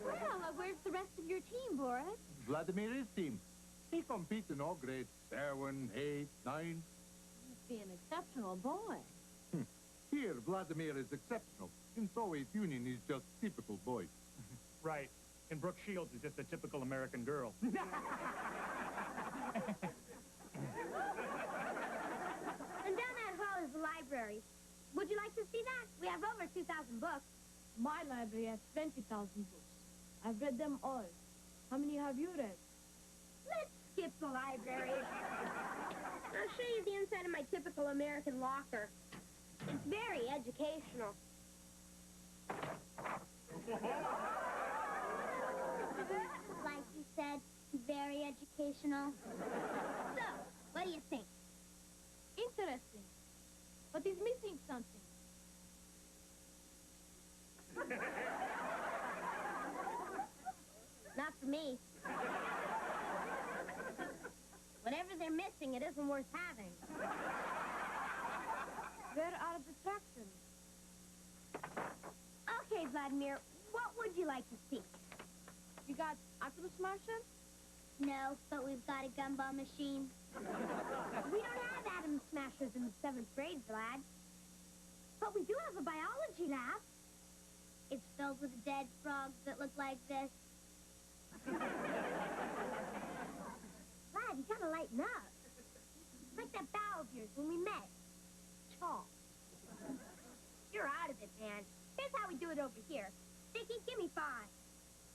O: Well, where's the rest of your team, Boris?
L: Vladimir's team. He competes in all grades. 7, 8, 9.
O: You must be an exceptional boy.
L: Here, Vladimir is exceptional. In Soviet Union, he's just typical boy.
A: Right. And Brooke Shields is just a typical American girl.
C: And down that hall is the library. Would you like to see that? We have over 2,000 books.
O: My library has 20,000 books. I've read them all. How many have you read?
C: Let's skip the library. I'll show you the inside of my typical American locker. It's very educational. Like you said, very educational. So, what do you think?
O: Interesting. But he's missing something.
C: Not for me. Whatever they're missing, it isn't worth having.
O: Where are the tractions?
C: Okay, Vladimir, what would you like to see?
O: You got Atom Smasher?
C: No, but we've got a gumball machine. We don't have atom smashers in the 7th grade, Vlad. But we do have a biology lab. It's filled with dead frogs that look like this. Vlad, you gotta lighten up. Like that bow of yours when we met. Chalk. You're out of it, man. Here's how we do it over here. Vicky, give me 5.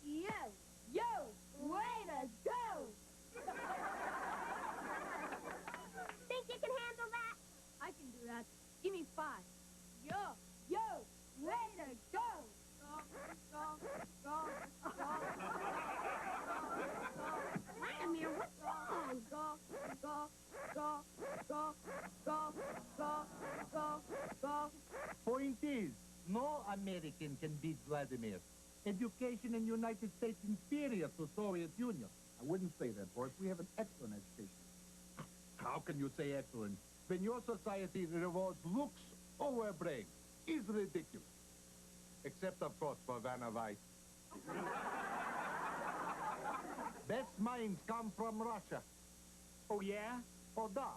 O: Yo! Yo! Way to go!
C: Think you can handle that?
O: I can do that. Give me 5. Yo! Yo! Way to go!
C: Vladimir, what's wrong?
O: Go!
P: one can beat Vladimir. Education in United States inferior to Soviet Union.
E: I wouldn't say that, Boris. We have an excellent education.
P: How can you say excellent when your society rewards looks over brain? Is ridiculous. Except, of course, for Vanna White. Best minds come from Russia.
A: Oh, yeah?
P: Oh, da.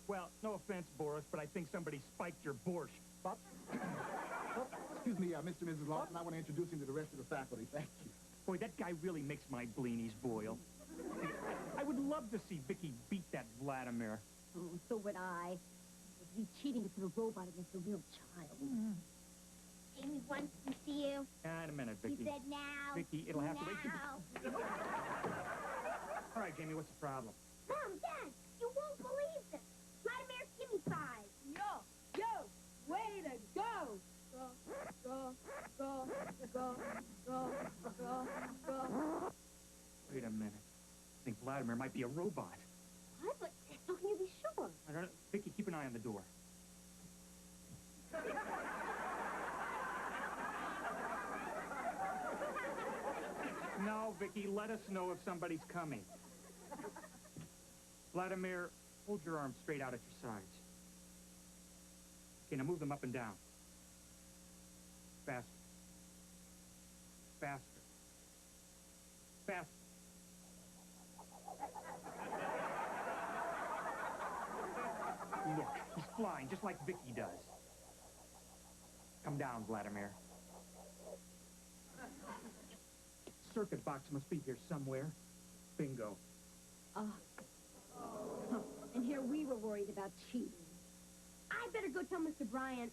A: Well, no offense, Boris, but I think somebody spiked your borscht.
E: But, excuse me, Mr. and Mrs. Lawson, I want to introduce you to the rest of the faculty. Thank you.
A: Boy, that guy really makes my blinis boil. I would love to see Vicky beat that Vladimir.
B: Oh, so would I. He's cheating to the robot against a real child.
C: Jamie wants to see you.
A: In a minute, Vicky.
C: He said now.
A: Vicky, it'll have to wait.
C: Now.
A: All right, Jamie, what's the problem?
C: Mom, Dad, you won't believe this. Vladimir, give me 5.
O: Yo, way to go. Go.
A: Wait a minute. I think Vladimir might be a robot.
B: What? But how can you be sure?
A: I don't know. Vicky, keep an eye on the door. No, Vicky, let us know if somebody's coming. Vladimir, hold your arms straight out at your sides. Okay, now move them up and down. Faster. Faster. Faster. Look, he's flying just like Vicky does. Come down, Vladimir. Circuit box must be here somewhere. Bingo.
B: And here we were worried about cheating.
D: I better go tell Mr. Bryant.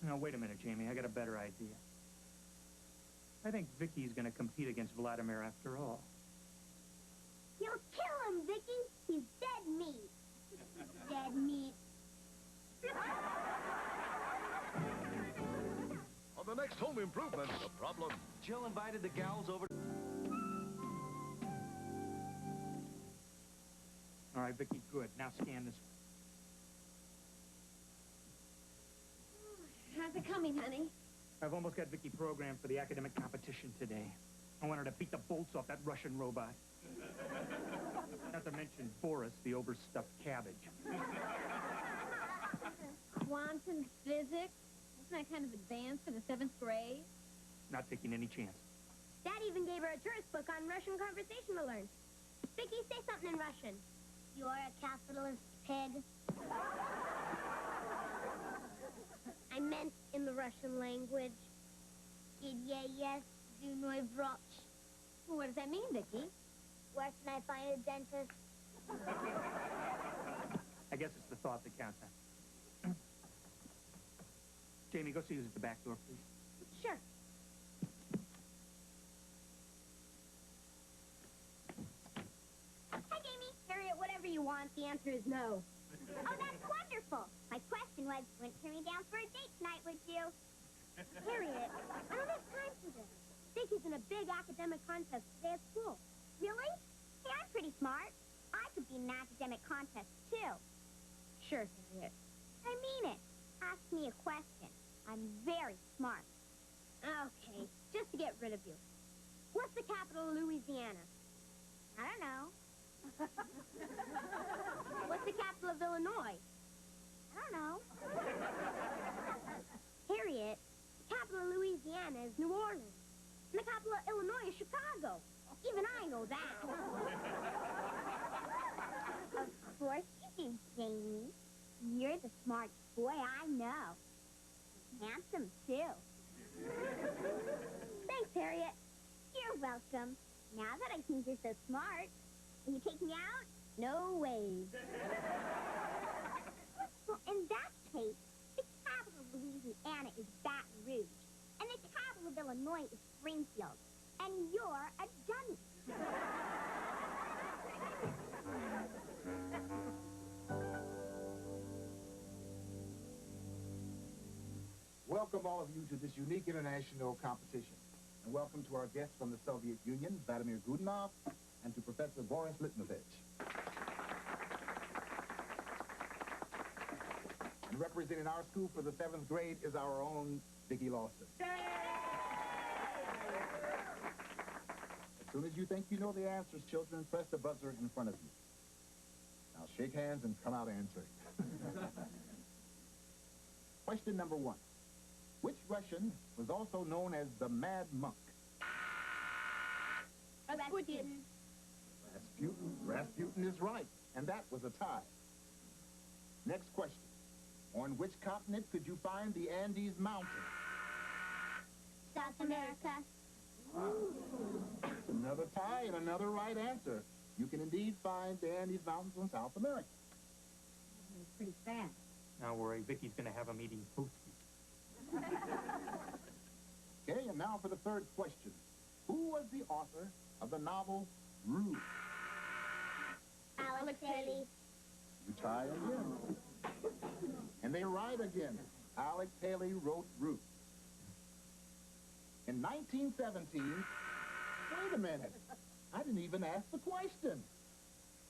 A: Now, wait a minute, Jamie. I got a better idea. I think Vicky's gonna compete against Vladimir after all.
C: You'll kill him, Vicky. He's dead meat. Dead meat.
Q: On the next Home Improvement, the problem.
I: Jill invited the gals over.
A: All right, Vicky, good. Now scan this one.
B: How's it coming, honey?
A: I've almost got Vicky programmed for the academic competition today. I want her to beat the bolts off that Russian robot. Not to mention Boris, the overstuffed cabbage.
B: Quantum physics? Isn't that kind of advanced for the 7th grade?
A: Not taking any chance.
C: Dad even gave her a tourist book on Russian conversation to learn. Vicky, say something in Russian. You're a capitalist pig. I meant in the Russian language. Yes, Zunoy Vroch.
B: Well, what does that mean, Vicky?
C: Where can I find a dentist?
A: I guess it's the thought that counts, huh? Jamie, go see who's at the back door, please.
C: Sure. Hi, Jamie. Harriet, whatever you want, the answer is no. Oh, that's wonderful. My question was, wouldn't turn me down for a date tonight, would you? Harriet, I don't have time for this. Vicky's in a big academic contest today at school. Really? Hey, I'm pretty smart. I could be in an academic contest, too.
B: Sure, Harriet.
C: I mean it. Ask me a question. I'm very smart. Okay, just to get rid of you. What's the capital of Louisiana? I don't know. What's the capital of Illinois? I don't know. Harriet, the capital of Louisiana is New Orleans. And the capital of Illinois is Chicago. Even I know that. Of course you do, Jamie. You're the smartest boy I know. Handsome, too. Thanks, Harriet. You're welcome. Now that I think you're so smart, will you take me out? No way. Well, in that case, the capital of Louisiana is Baton Rouge. And the capital of Illinois is Springfield. And you're a dummy.
E: Welcome all of you to this unique international competition. And welcome to our guests from the Soviet Union, Vladimir Godunov, and to Professor Boris Litmanovich. And representing our school for the 7th grade is our own Vicky Lawson.
R: soon as you think you know the answers, children, press the buzzer in front of you. Now shake hands and come out answering. Question number 1. Which Russian was also known as the Mad Monk?
K: Rasputin.
R: Rasputin is right, and that was a tie. Next question. On which continent could you find the Andes Mountains?
K: South America.
R: Another tie and another right answer. You can indeed find the Andes Mountains in South America.
A: Pretty fast. Don't worry, Vicky's going to have him eating Pootsky.
R: Okay, and now for the third question. Who was the author of the novel Rouge?
K: Alex Haley.
R: You tie again. And they right again. Alex Haley wrote Rouge. In 1917, wait a minute. I didn't even ask the question.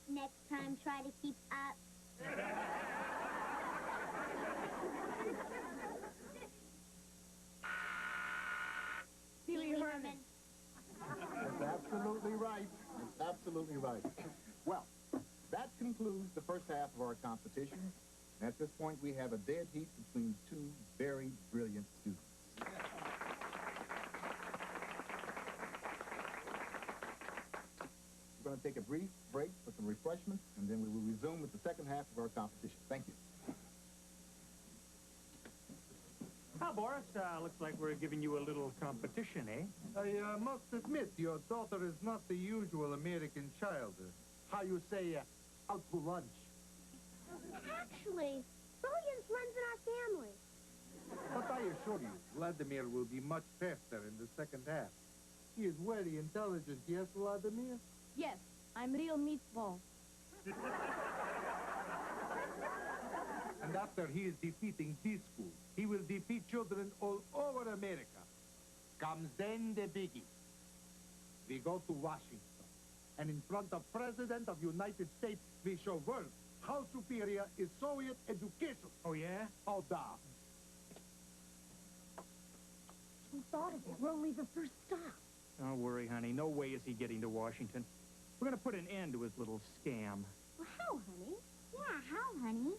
C: Next time, try to keep up.
K: Pee Wee Herman.
R: That's absolutely right. That's absolutely right. Well, that concludes the first half of our competition. At this point, we have a dead heat between two very brilliant students. We're going to take a brief break for some refreshments, and then we will resume with the second half of our competition. Thank you.
A: Now, Boris, looks like we're giving you a little competition, eh?
P: I must admit, your daughter is not the usual American child. How you say, out to lunch.
C: Actually, brilliance runs in our family.
P: But I assure you, Vladimir will be much faster in the second half. He is very intelligent, yes, Vladimir?
O: Yes, I'm real meatball.
P: And after he is defeating this school, he will defeat children all over America. Comes then the biggie. We go to Washington, and in front of President of United States, we show world how superior is Soviet education.
A: Oh, yeah?
P: Oh, da.
B: Who thought of it? We're only the first stop.
A: Don't worry, honey. No way is he getting to Washington. We're going to put an end to his little scam.
C: Well, how, honey? Yeah, how, honey?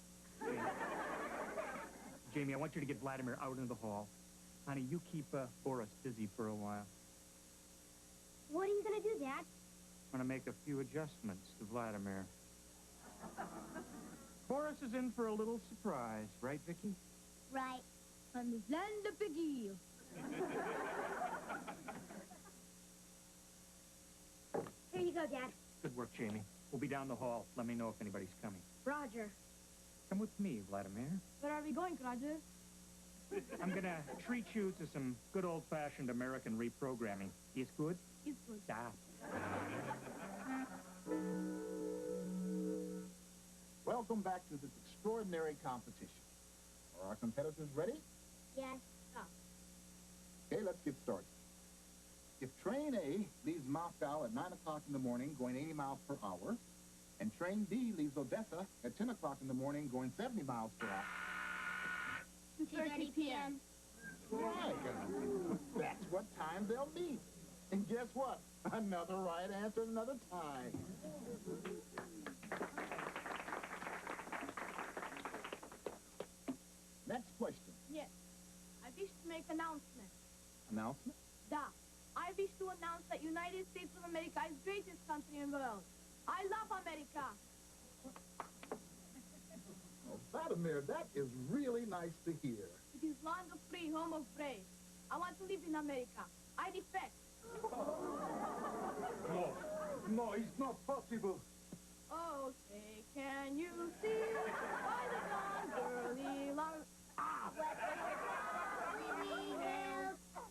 A: Jamie, I want you to get Vladimir out into the hall. Honey, you keep Boris busy for a while.
C: What are you going to do, Dad?
A: I'm going to make a few adjustments to Vladimir. Boris is in for a little surprise, right, Vicky?
C: Right.
O: I'm the land of piggy.
C: Here you go, Dad.
A: Good work, Jamie. We'll be down the hall. Let me know if anybody's coming.
O: Roger.
A: Come with me, Vladimir.
O: Where are we going, Roger?
A: I'm going to treat you to some good old-fashioned American reprogramming. Is good?
O: It's good.
A: Stop.
R: Welcome back to this extraordinary competition. Are our competitors ready?
C: Yes.
R: Okay, let's get started. If train A leaves Moscow at 9 o'clock in the morning going 80 miles per hour, and train B leaves Odessa at 10 o'clock in the morning going 70 miles per hour.
K: 2:30 p.m.
R: Right. That's what time they'll meet. And guess what? Another right answer, another tie. Next question.
O: Yes. I wish to make announcement.
R: Announcement?
O: Da. I wish to announce that United States of America is greatest country in the world. I love America.
R: Oh, Vladimir, that is really nice to hear.
O: It is land of free, home of brave. I want to live in America. I defect.
P: No, it's not possible.
O: Okay, can you see by the dawn's early light? Ah!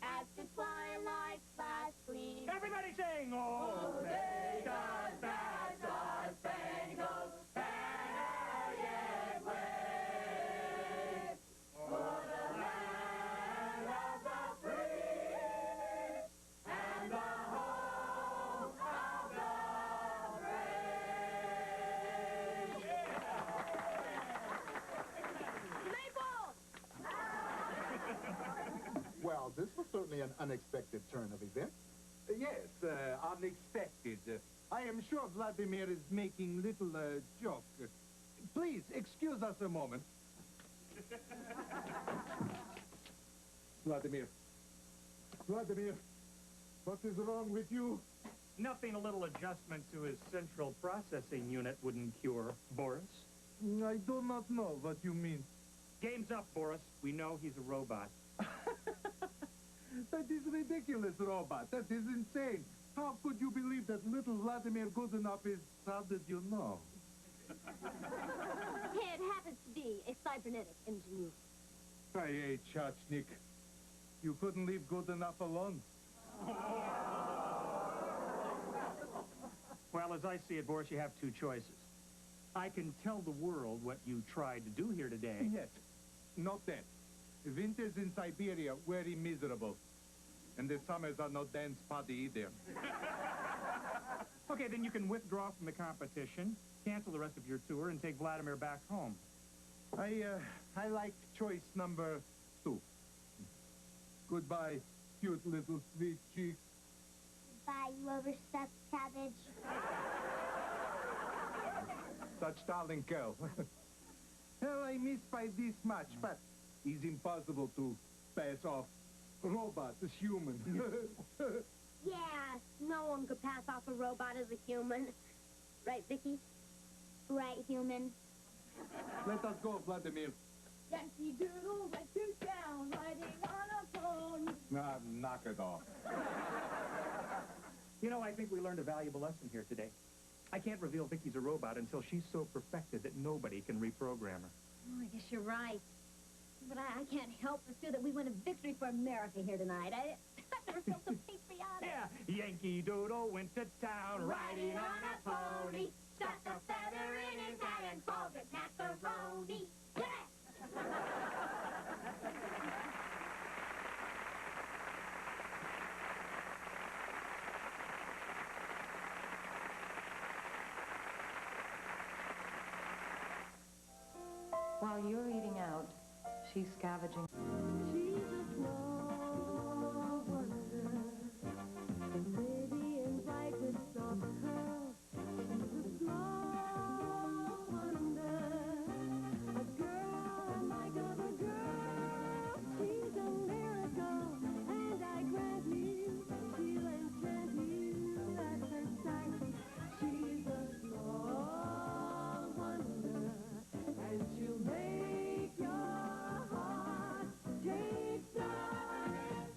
K: At the twilight fast gleam.
A: Everybody sing! Oh,
K: they does that Star Spangled Banner yet wave. For the land of the free and the home of the
R: Well, this was certainly an unexpected turn of events.
P: Yes, unexpected. Vladimir is making little joke. Please, excuse us a moment. Vladimir. Vladimir, what is wrong with you?
A: Nothing a little adjustment to his central processing unit wouldn't cure, Boris.
P: I do not know what you mean.
A: Game's up, Boris. We know he's a robot.
P: That is ridiculous, robot. That is insane. How could you believe that little Vladimir Goodenough is... How did you know?
O: It happens to be a cybernetic engineer.
P: Hey, Chachnik. You couldn't leave Goodenough alone.
A: Well, as I see it, Boris, you have two choices. I can tell the world what you tried to do here today.
P: Yes. Not that. Winters in Siberia very miserable. And the summers are no dance party either.
A: Okay, then you can withdraw from the competition, cancel the rest of your tour, and take Vladimir back home.
P: I like choice number 2. Goodbye, cute little sweet cheek.
C: Goodbye, you overstuffed cabbage.
P: Such darling girl. Well, I miss by this much, but it's impossible to pass off robot as human.
D: Yeah, no one could pass off a robot as a human. Right, Vicky?
C: Right, human.
P: Let us go, Vladimir.
O: Yankee Doodle went to town riding on a pony.
P: Ah, knock it off.
A: You know, I think we learned a valuable lesson here today. I can't reveal Vicky's a robot until she's so perfected that nobody can reprogram her.
B: Oh, I guess you're right. But I can't help but feel that we won a victory for America here tonight. I never felt so patriotic.
A: Yeah, Yankee Doodle went to town riding on a pony, stuck a feather in his hat and called it macaroni.
S: While you're eating out, she's scavenging.
O: She's a small wonder, baby and bright with soft curls. She's a small wonder, a girl like other girls. She's a miracle, and I grant you, she'll enchant you at first sight. She's a small wonder, and she'll make your heart take flight.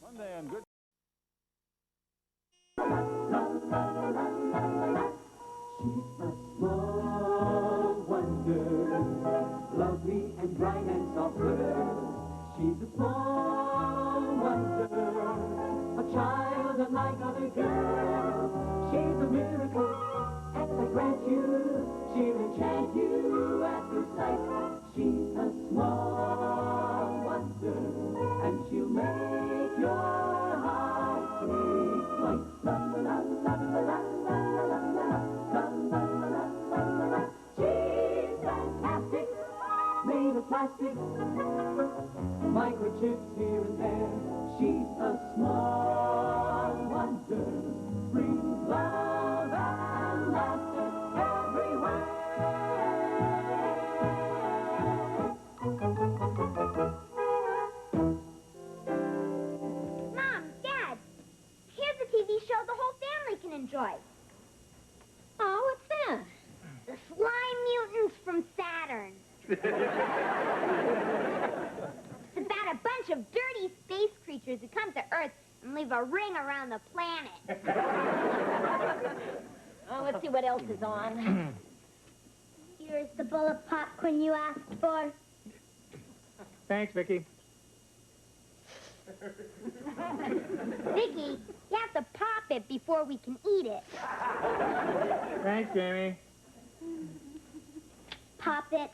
L: Monday and good.
H: She's a small wonder, lovely and bright and soft girl. She's a small wonder, a child unlike other girls. She's a miracle, and I grant you, she'll enchant you at first sight. She's a small wonder, and she'll make your heart take flight. La la la la la la la la la la la. She's fantastic, made of plastic, microchips here and there. She's a small wonder, brings love and laughter everywhere.
C: Mom, Dad, here's a TV show the whole family can enjoy.
B: Oh, what's that?
C: The Slime Mutants from Saturn. It's about a bunch of dirty space creatures who come to Earth and leave a ring around the planet.
B: Oh, let's see what else is on.
C: Here's the bowl of popcorn you asked for.
A: Thanks, Vicky.
C: Vicky, you have to pop it before we can eat it.
A: Thanks, Jamie.
C: Pop it.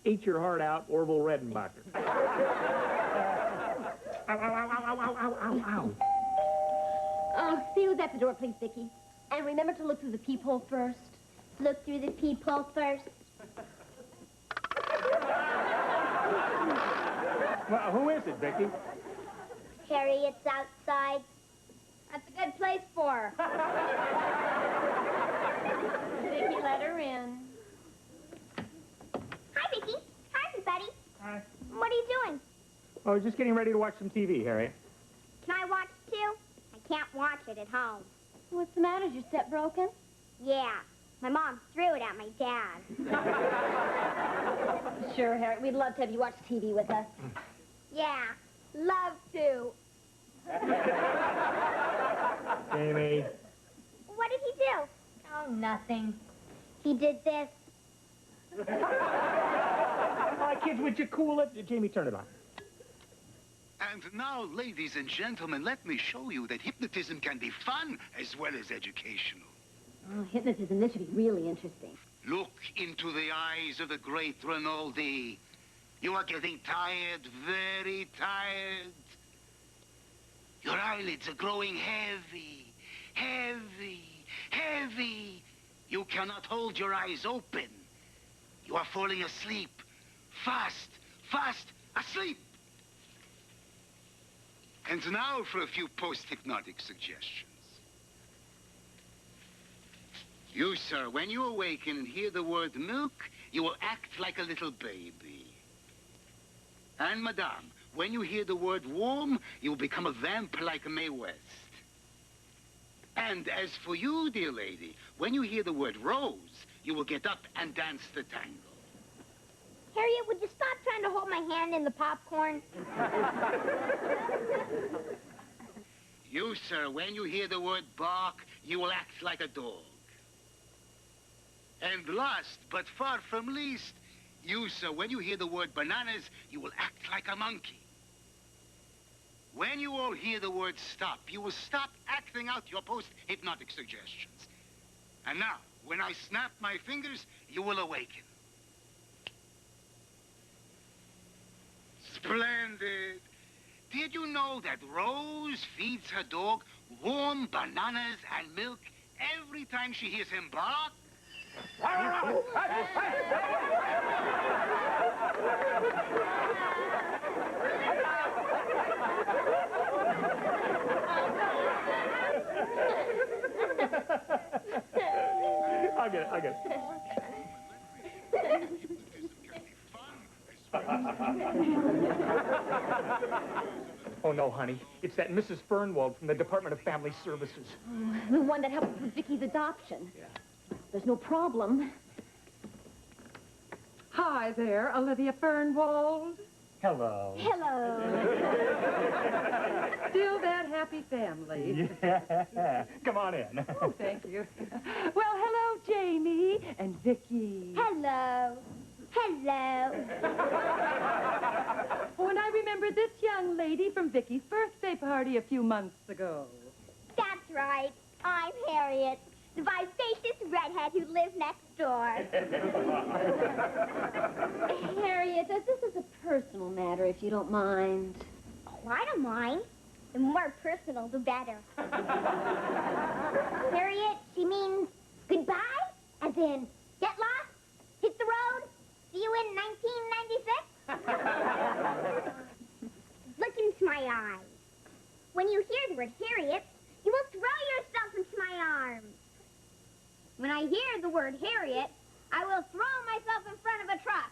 A: Eat your heart out, Orville Redenbacher. Ow, ow, ow, ow, ow, ow, ow, ow.
B: Oh, see who's at the door, please, Vicky. And remember to look through the peephole first.
C: Look through the peephole first.
A: Well, who is it, Vicky?
C: Harriet's outside.
B: That's a good place for her. Vicky, let her in.
C: Hi, Vicky. Hi, everybody.
A: Hi.
C: What are you doing?
A: Oh, just getting ready to watch some TV, Harriet.
C: Can I watch too? I can't watch it at home.
B: What's the matter? Is your set broken?
C: Yeah. My mom threw it at my dad.
B: Sure, Harriet. We'd love to have you watch TV with us.
C: Yeah. Love to.
A: Jamie.
C: What did he do?
B: Oh, nothing.
C: He did this.
A: All right, kids, would you cool it? Jamie, turn it on.
T: And now, ladies and gentlemen, let me show you that hypnotism can be fun as well as educational.
B: Oh, hypnotism. This should be really interesting.
T: Look into the eyes of the great Rinaldi. You are getting tired, very tired. Your eyelids are growing heavy, heavy, heavy. You cannot hold your eyes open. You are falling asleep. Fast, fast, asleep. And now for a few post-hypnotic suggestions. You, sir, when you awaken and hear the word milk, you will act like a little baby. And, madame, when you hear the word warm, you will become a vamp like Mae West. And as for you, dear lady, when you hear the word rose, you will get up and dance the tango.
C: Harriet, would you stop trying to hold my hand in the popcorn?
T: You, sir, when you hear the word bark, you will act like a dog. And last, but far from least, you, sir, when you hear the word bananas, you will act like a monkey. When you all hear the word stop, you will stop acting out your post-hypnotic suggestions. And now, when I snap my fingers, you will awaken. Splendid. Did you know that Rose feeds her dog warm bananas and milk every time she hears him bark?
A: I get it. Oh, no, honey. It's that Mrs. Fernwald from the Department of Family Services.
B: The one that helped with Vicky's adoption.
A: Yeah.
B: There's no problem.
F: Hi there, Olivia Fernwald.
A: Hello.
C: Hello.
F: Still that happy family.
A: Yeah. Come on in.
F: Oh, thank you. Well, hello, Jamie and Vicky.
C: Hello. Hello.
F: Oh, and I remember this young lady from Vicky's birthday party a few months ago.
C: That's right. I'm Harriet, the vivacious redhead who lives next door.
B: Harriet, this is a personal matter, if you don't mind.
C: Oh, I don't mind. The more personal, the better. Harriet, she means goodbye? As in, get lost? Hit the road? See you in 1996? Look into my eyes. When you hear the word Harriet, you will throw yourself into my arms. When I hear the word Harriet, I will throw myself in front of a truck.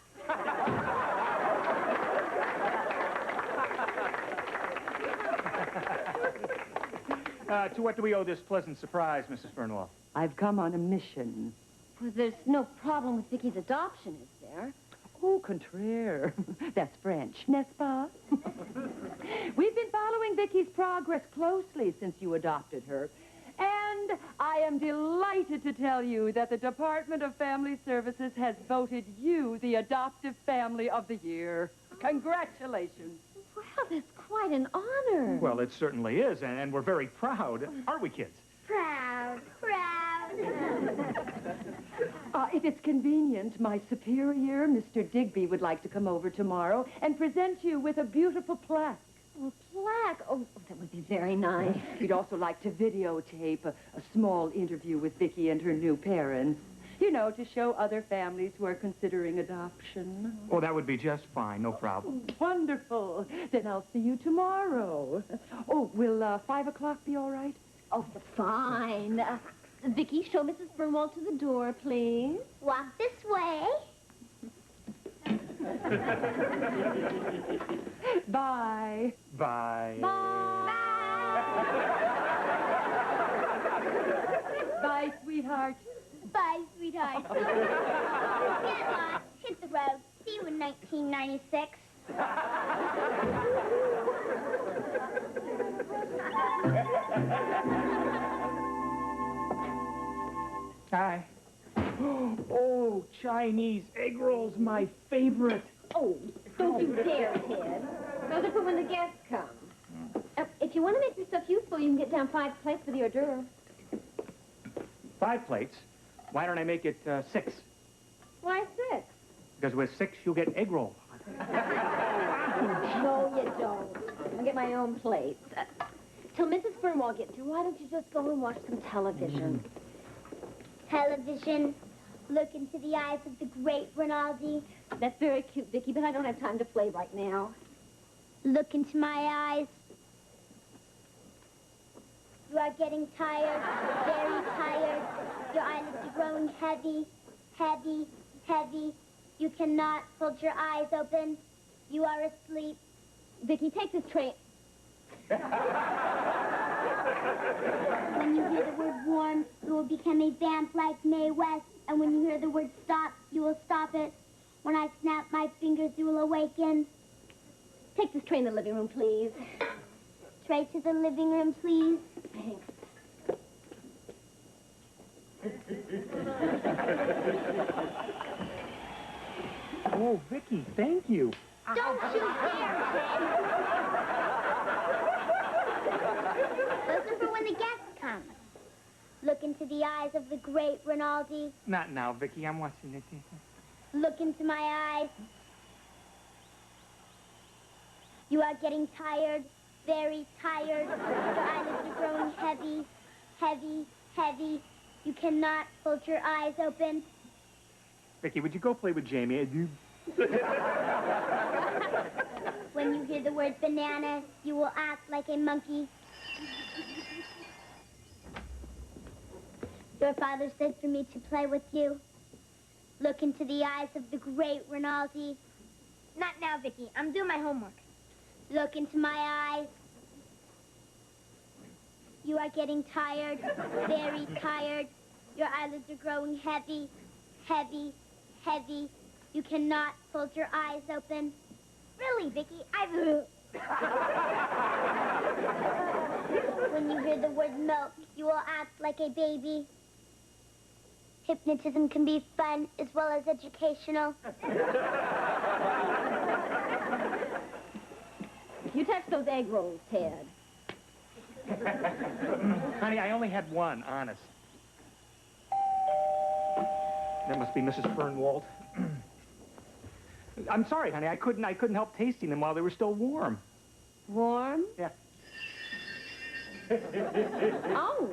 A: To what do we owe this pleasant surprise, Mrs. Fernwald?
F: I've come on a mission.
B: Well, there's no problem with Vicky's adoption, is there?
F: Au contraire. That's French, n'est-ce pas? We've been following Vicky's progress closely since you adopted her. And I am delighted to tell you that the Department of Family Services has voted you the Adoptive Family of the Year. Congratulations.
B: Well, that's quite an honor.
A: Well, it certainly is, and we're very proud. Aren't we, kids?
C: Proud, proud.
F: If it's convenient, my superior, Mr. Digby, would like to come over tomorrow and present you with a beautiful plaque.
B: A plaque? Oh, that would be very nice.
F: He'd also like to videotape a small interview with Vicky and her new parents. You know, to show other families who are considering adoption.
A: Oh, that would be just fine. No problem.
F: Wonderful. Then I'll see you tomorrow. Oh, will 5 o'clock be all right?
B: Oh, fine. Vicky, show Mrs. Fernwald to the door, please.
C: Walk this way.
F: Bye.
A: Bye.
F: Bye, sweetheart.
C: Bye, sweetheart. Get lost. Hit the road. See you in 1996.
A: Hi. Oh, Chinese egg rolls, my favorite.
B: Oh, don't you dare, Ted. Those are for when the guests come. If you want to make yourself useful, you can get down 5 plates for the hors d'oeuvre.
A: 5 plates? Why don't I make it 6?
B: Why 6?
A: Because with 6, you'll get egg roll.
B: No, you don't. I'll get my own plates. Till Mrs. Fernwald gets here, why don't you just go and watch some television?
C: Television. Look into the eyes of the great Rinaldi.
B: That's very cute, Vicky, but I don't have time to play right now.
C: Look into my eyes. You are getting tired, very tired. Your eyelids are growing heavy, heavy, heavy. You cannot hold your eyes open. You are asleep.
B: Vicky, take this tray.
C: When you hear the word warm, you will become a vamp like Mae West. And when you hear the word stop, you will stop it. When I snap my fingers, you will awaken.
B: Take this tray in the living room, please.
C: Tray to the living room, please.
B: Thanks.
A: Oh, Vicky, thank you.
C: Don't you dare, Those are for when the guests come. Look into the eyes of the great Rinaldi.
A: Not now, Vicky. I'm watching it.
C: Look into my eyes. You are getting tired, very tired. Your eyelids are growing heavy, heavy, heavy. You cannot hold your eyes open.
A: Vicky, would you go play with Jamie?
C: When you hear the word banana, you will act like a monkey. Your father said for me to play with you. Look into the eyes of the great Rinaldi. Not now, Vicky. I'm doing my homework. Look into my eyes. You are getting tired, very tired. Your eyelids are growing heavy, heavy, heavy. You cannot hold your eyes open. Really, Vicky, When you hear the word milk, you will act like a baby. Hypnotism can be fun as well as educational.
B: You touch those egg rolls, Ted.
A: Honey, I only had one, honest. That must be Mrs. Fernwald. I'm sorry, honey. I couldn't help tasting them while they were still warm.
B: Warm?
A: Yeah.
B: Oh.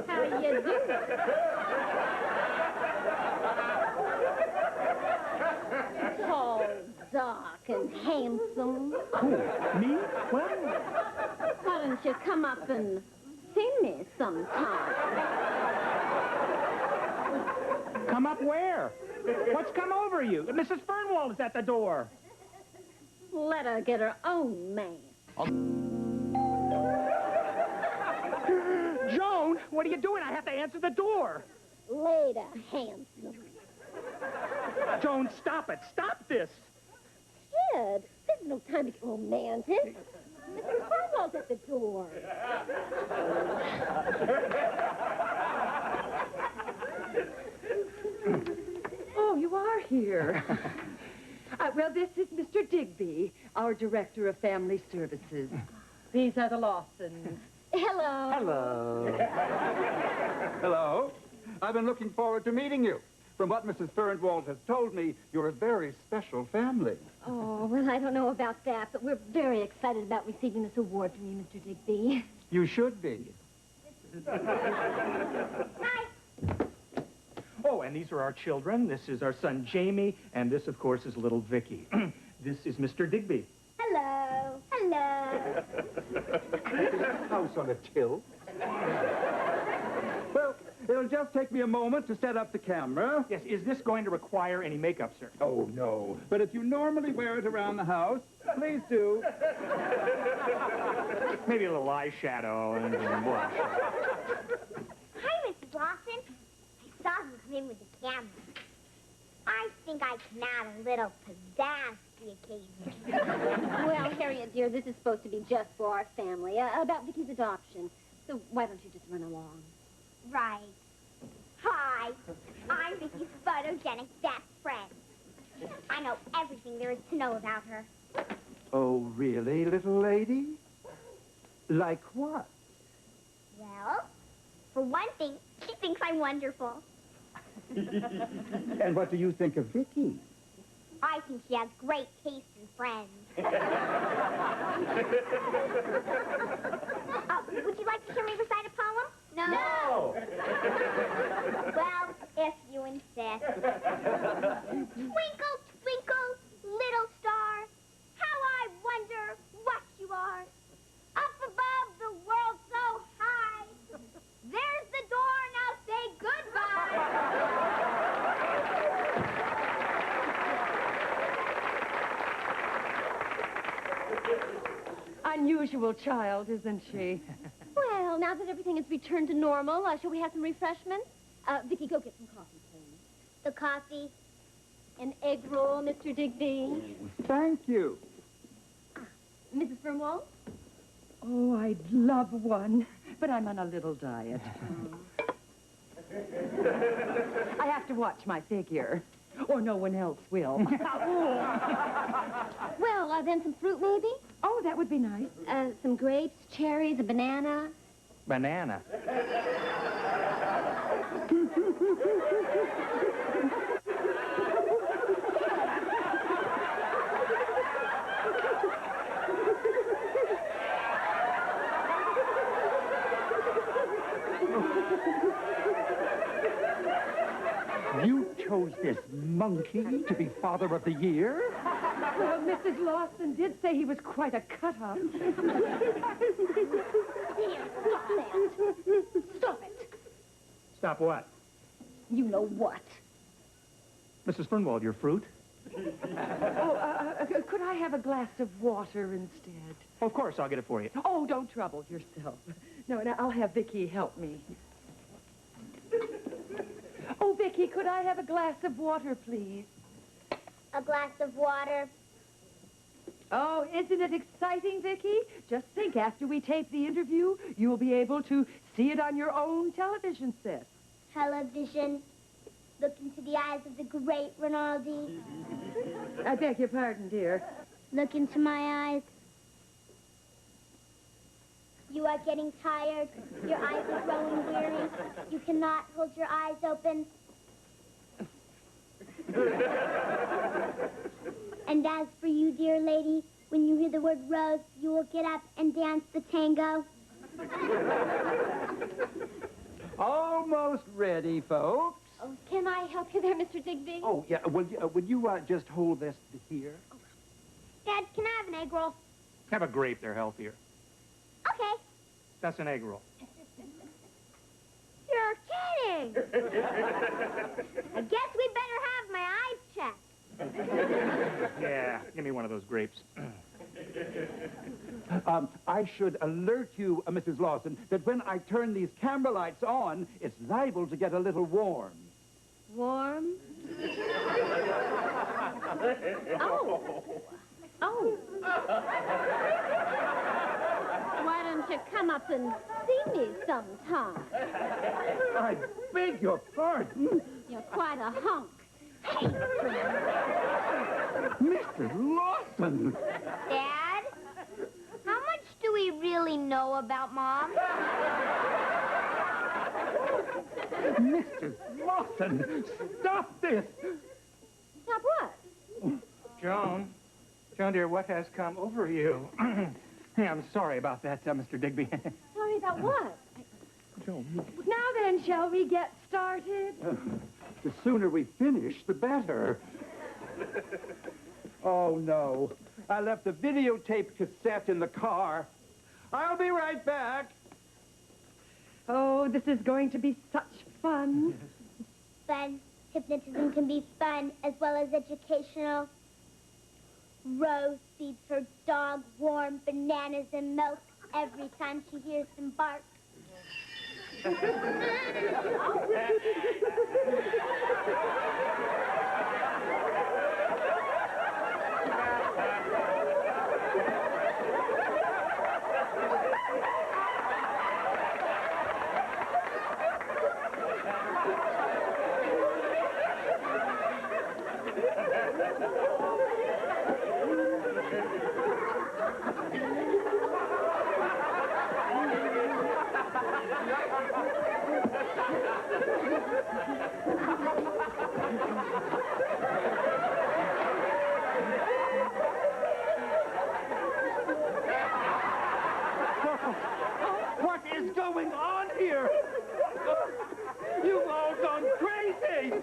B: How you do? Tall, dark, and handsome.
A: Who? Me? What?
B: Why don't you come up and see me sometime?
A: Come up where? What's come over you? Mrs. Fernwald is at the door.
B: Let her get her own man.
A: Joan, what are you doing? I have to answer the door.
B: Later, handsome.
A: Joan, stop it. Stop this.
B: Kid, there's no time to get romantic. Mrs. Fernwald's at the door.
F: Oh, you are here. Well, this is Mr. Digby, our Director of Family Services. These are the Lawsons.
B: Hello.
U: Hello. Hello. I've been looking forward to meeting you. From what Mrs. Fernwald has told me, you're a very special family.
B: Oh, well, I don't know about that, but we're very excited about receiving this award from you, Mr. Digby.
U: You should be.
C: Hi.
A: Oh, and these are our children. This is our son, Jamie, and this, of course, is little Vicky. This is Mr. Digby.
C: Hello. Hello.
U: House on a tilt. Well, it'll just take me a moment to set up the camera.
A: Yes, is this going to require any makeup, sir?
U: Oh, no. But if you normally wear it around the house, please do.
A: Maybe a little eyeshadow and blush.
C: Hi, Mrs. Lawson. I saw him come in with the camera. I think I can add a little pizzazz to the occasion.
B: Well, Harriet, dear, this is supposed to be just for our family, about Vicky's adoption. So why don't you just run along?
C: Right. Hi, I'm Vicky's photogenic best friend. I know everything there is to know about her.
U: Oh, really, little lady? Like what?
C: Well, for one thing, she thinks I'm wonderful.
U: And what do you think of Vicky?
C: I think she has great taste in friends. Would you like to hear me recite a poem? No. Well, if you insist. Twinkle, twinkle, little star, how I wonder what you are. Up above the world so high, there's the door, now say goodbye.
F: Unusual child, isn't she?
B: Well, now that everything has returned to normal, shall we have some refreshments? Vicky, go get some coffee, please.
C: The coffee.
B: An egg roll, Mr. Digby.
U: Thank you.
B: Mrs. Fernwald?
F: Oh, I'd love one, but I'm on a little diet. I have to watch my figure, or no one else will.
B: Well, then some fruit, maybe?
F: Oh, that would be nice.
B: Some grapes, cherries, a banana.
A: Banana.
U: You chose this monkey to be Father of the Year?
F: Well, Mrs. Lawson did say he was quite a cut-up.
B: Stop it.
A: Stop what?
B: You know what?
A: Mrs. Fernwald, your fruit?
F: Could I have a glass of water instead?
A: Of course, I'll get it for you.
F: Oh, don't trouble yourself. No, I'll have Vicky help me. Oh, Vicky, could I have a glass of water, please?
C: A glass of water.
F: Oh, isn't it exciting, Vicky? Just think, after we tape the interview, you'll be able to see it on your own television set.
C: Television. Look into the eyes of the great Rinaldi.
F: I beg your pardon, dear.
C: Look into my eyes. You are getting tired. Your eyes are growing weary. You cannot hold your eyes open. And as for you, dear lady, when you hear the word rose, you will get up and dance the tango.
U: Almost ready, folks.
B: Oh, can I help you there, Mr. Digby?
U: Oh, yeah. Would you just hold this here?
C: Dad, can I have an egg roll?
A: Have a grape, they're healthier.
C: Okay.
A: That's an egg roll.
C: You're kidding. I guess we better have my eyes checked.
A: Yeah, give me one of those grapes.
U: I should alert you, Mrs. Lawson, that when I turn these camera lights on, it's liable to get a little warm.
B: Warm? Oh. Oh. Why don't you come up and see me sometime?
U: I beg your pardon.
B: You're quite a hunk. Hey.
U: Mr. Lawson!
C: Dad, how much do we really know about Mom?
U: Mr. Lawson, stop this!
B: Stop what?
A: Joan, dear, what has come over you? Yeah, I'm sorry about that, Mr. Digby.
B: Sorry about what?
A: tell me.
F: Now then, shall we get started?
U: The sooner we finish, the better. Oh, no. I left the videotape cassette in the car. I'll be right back.
F: Oh, this is going to be such fun.
C: Fun. Hypnotism can be fun as well as educational. Rose feeds her dog warm bananas and milk every time she hears them bark.
U: What is going on here? You've all gone crazy!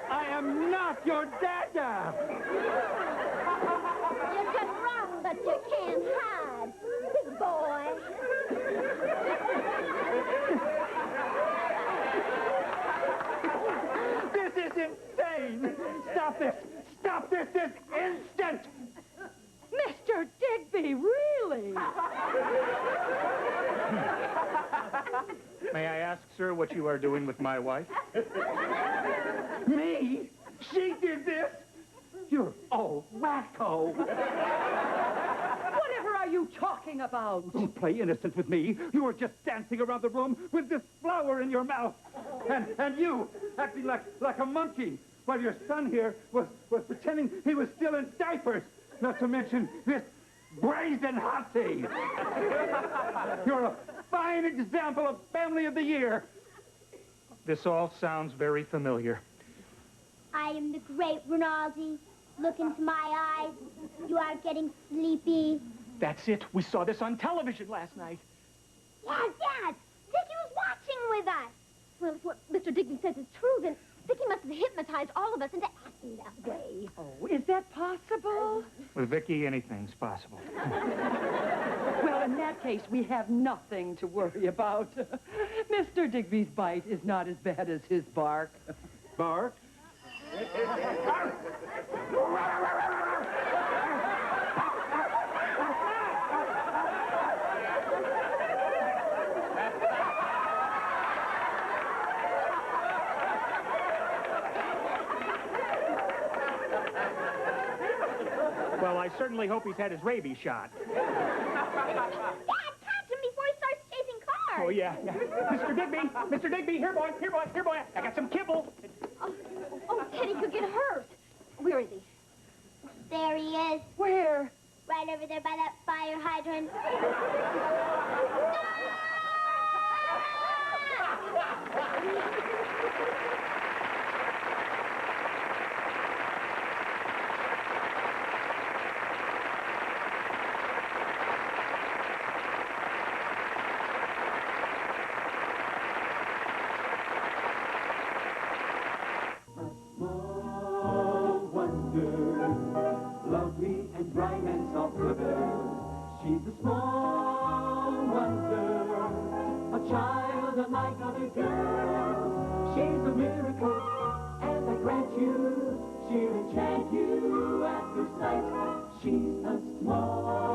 U: I am not your dada!
C: You're just wrong, but you can't hide, big boy.
U: This is insane! Stop this! Stop this instant!
F: Mr. Digby, really?
A: May I ask, sir, what you are doing with my wife?
U: Me? She did this? You're all wacko.
F: Whatever are you talking about?
U: Don't play innocent with me. You were just dancing around the room with this flower in your mouth. And you, acting like a monkey, while your son here was pretending he was still in diapers. Not to mention this brazen hussy. You're a fine example of family of the year.
A: This all sounds very familiar.
C: I am the great Rinaldi. Look into my eyes. You are getting sleepy.
A: That's it. We saw this on television last night.
C: Yes, yes. Dickie was watching with us.
B: Well, if what Mr. Digby says is true, then Vicky must have hypnotized all of us into acting that way.
F: Oh, is that possible?
A: With Vicky, anything's possible.
F: Well, in that case, we have nothing to worry about. Mr. Digby's bite is not as bad as his bark.
U: Bark?
A: Well, I certainly hope he's had his rabies shot.
C: Dad, catch him before he starts chasing cars.
A: Oh, yeah. Mr. Digby, here, boy. I got some kibble.
B: Oh, Teddy could get hurt. Where is he?
C: There he is.
F: Where?
C: Right over there by that fire hydrant.
H: Lovely and bright and soft girl. She's a small wonder, a child unlike other girls. She's a miracle, and I grant you, she'll enchant you at first sight. She's a small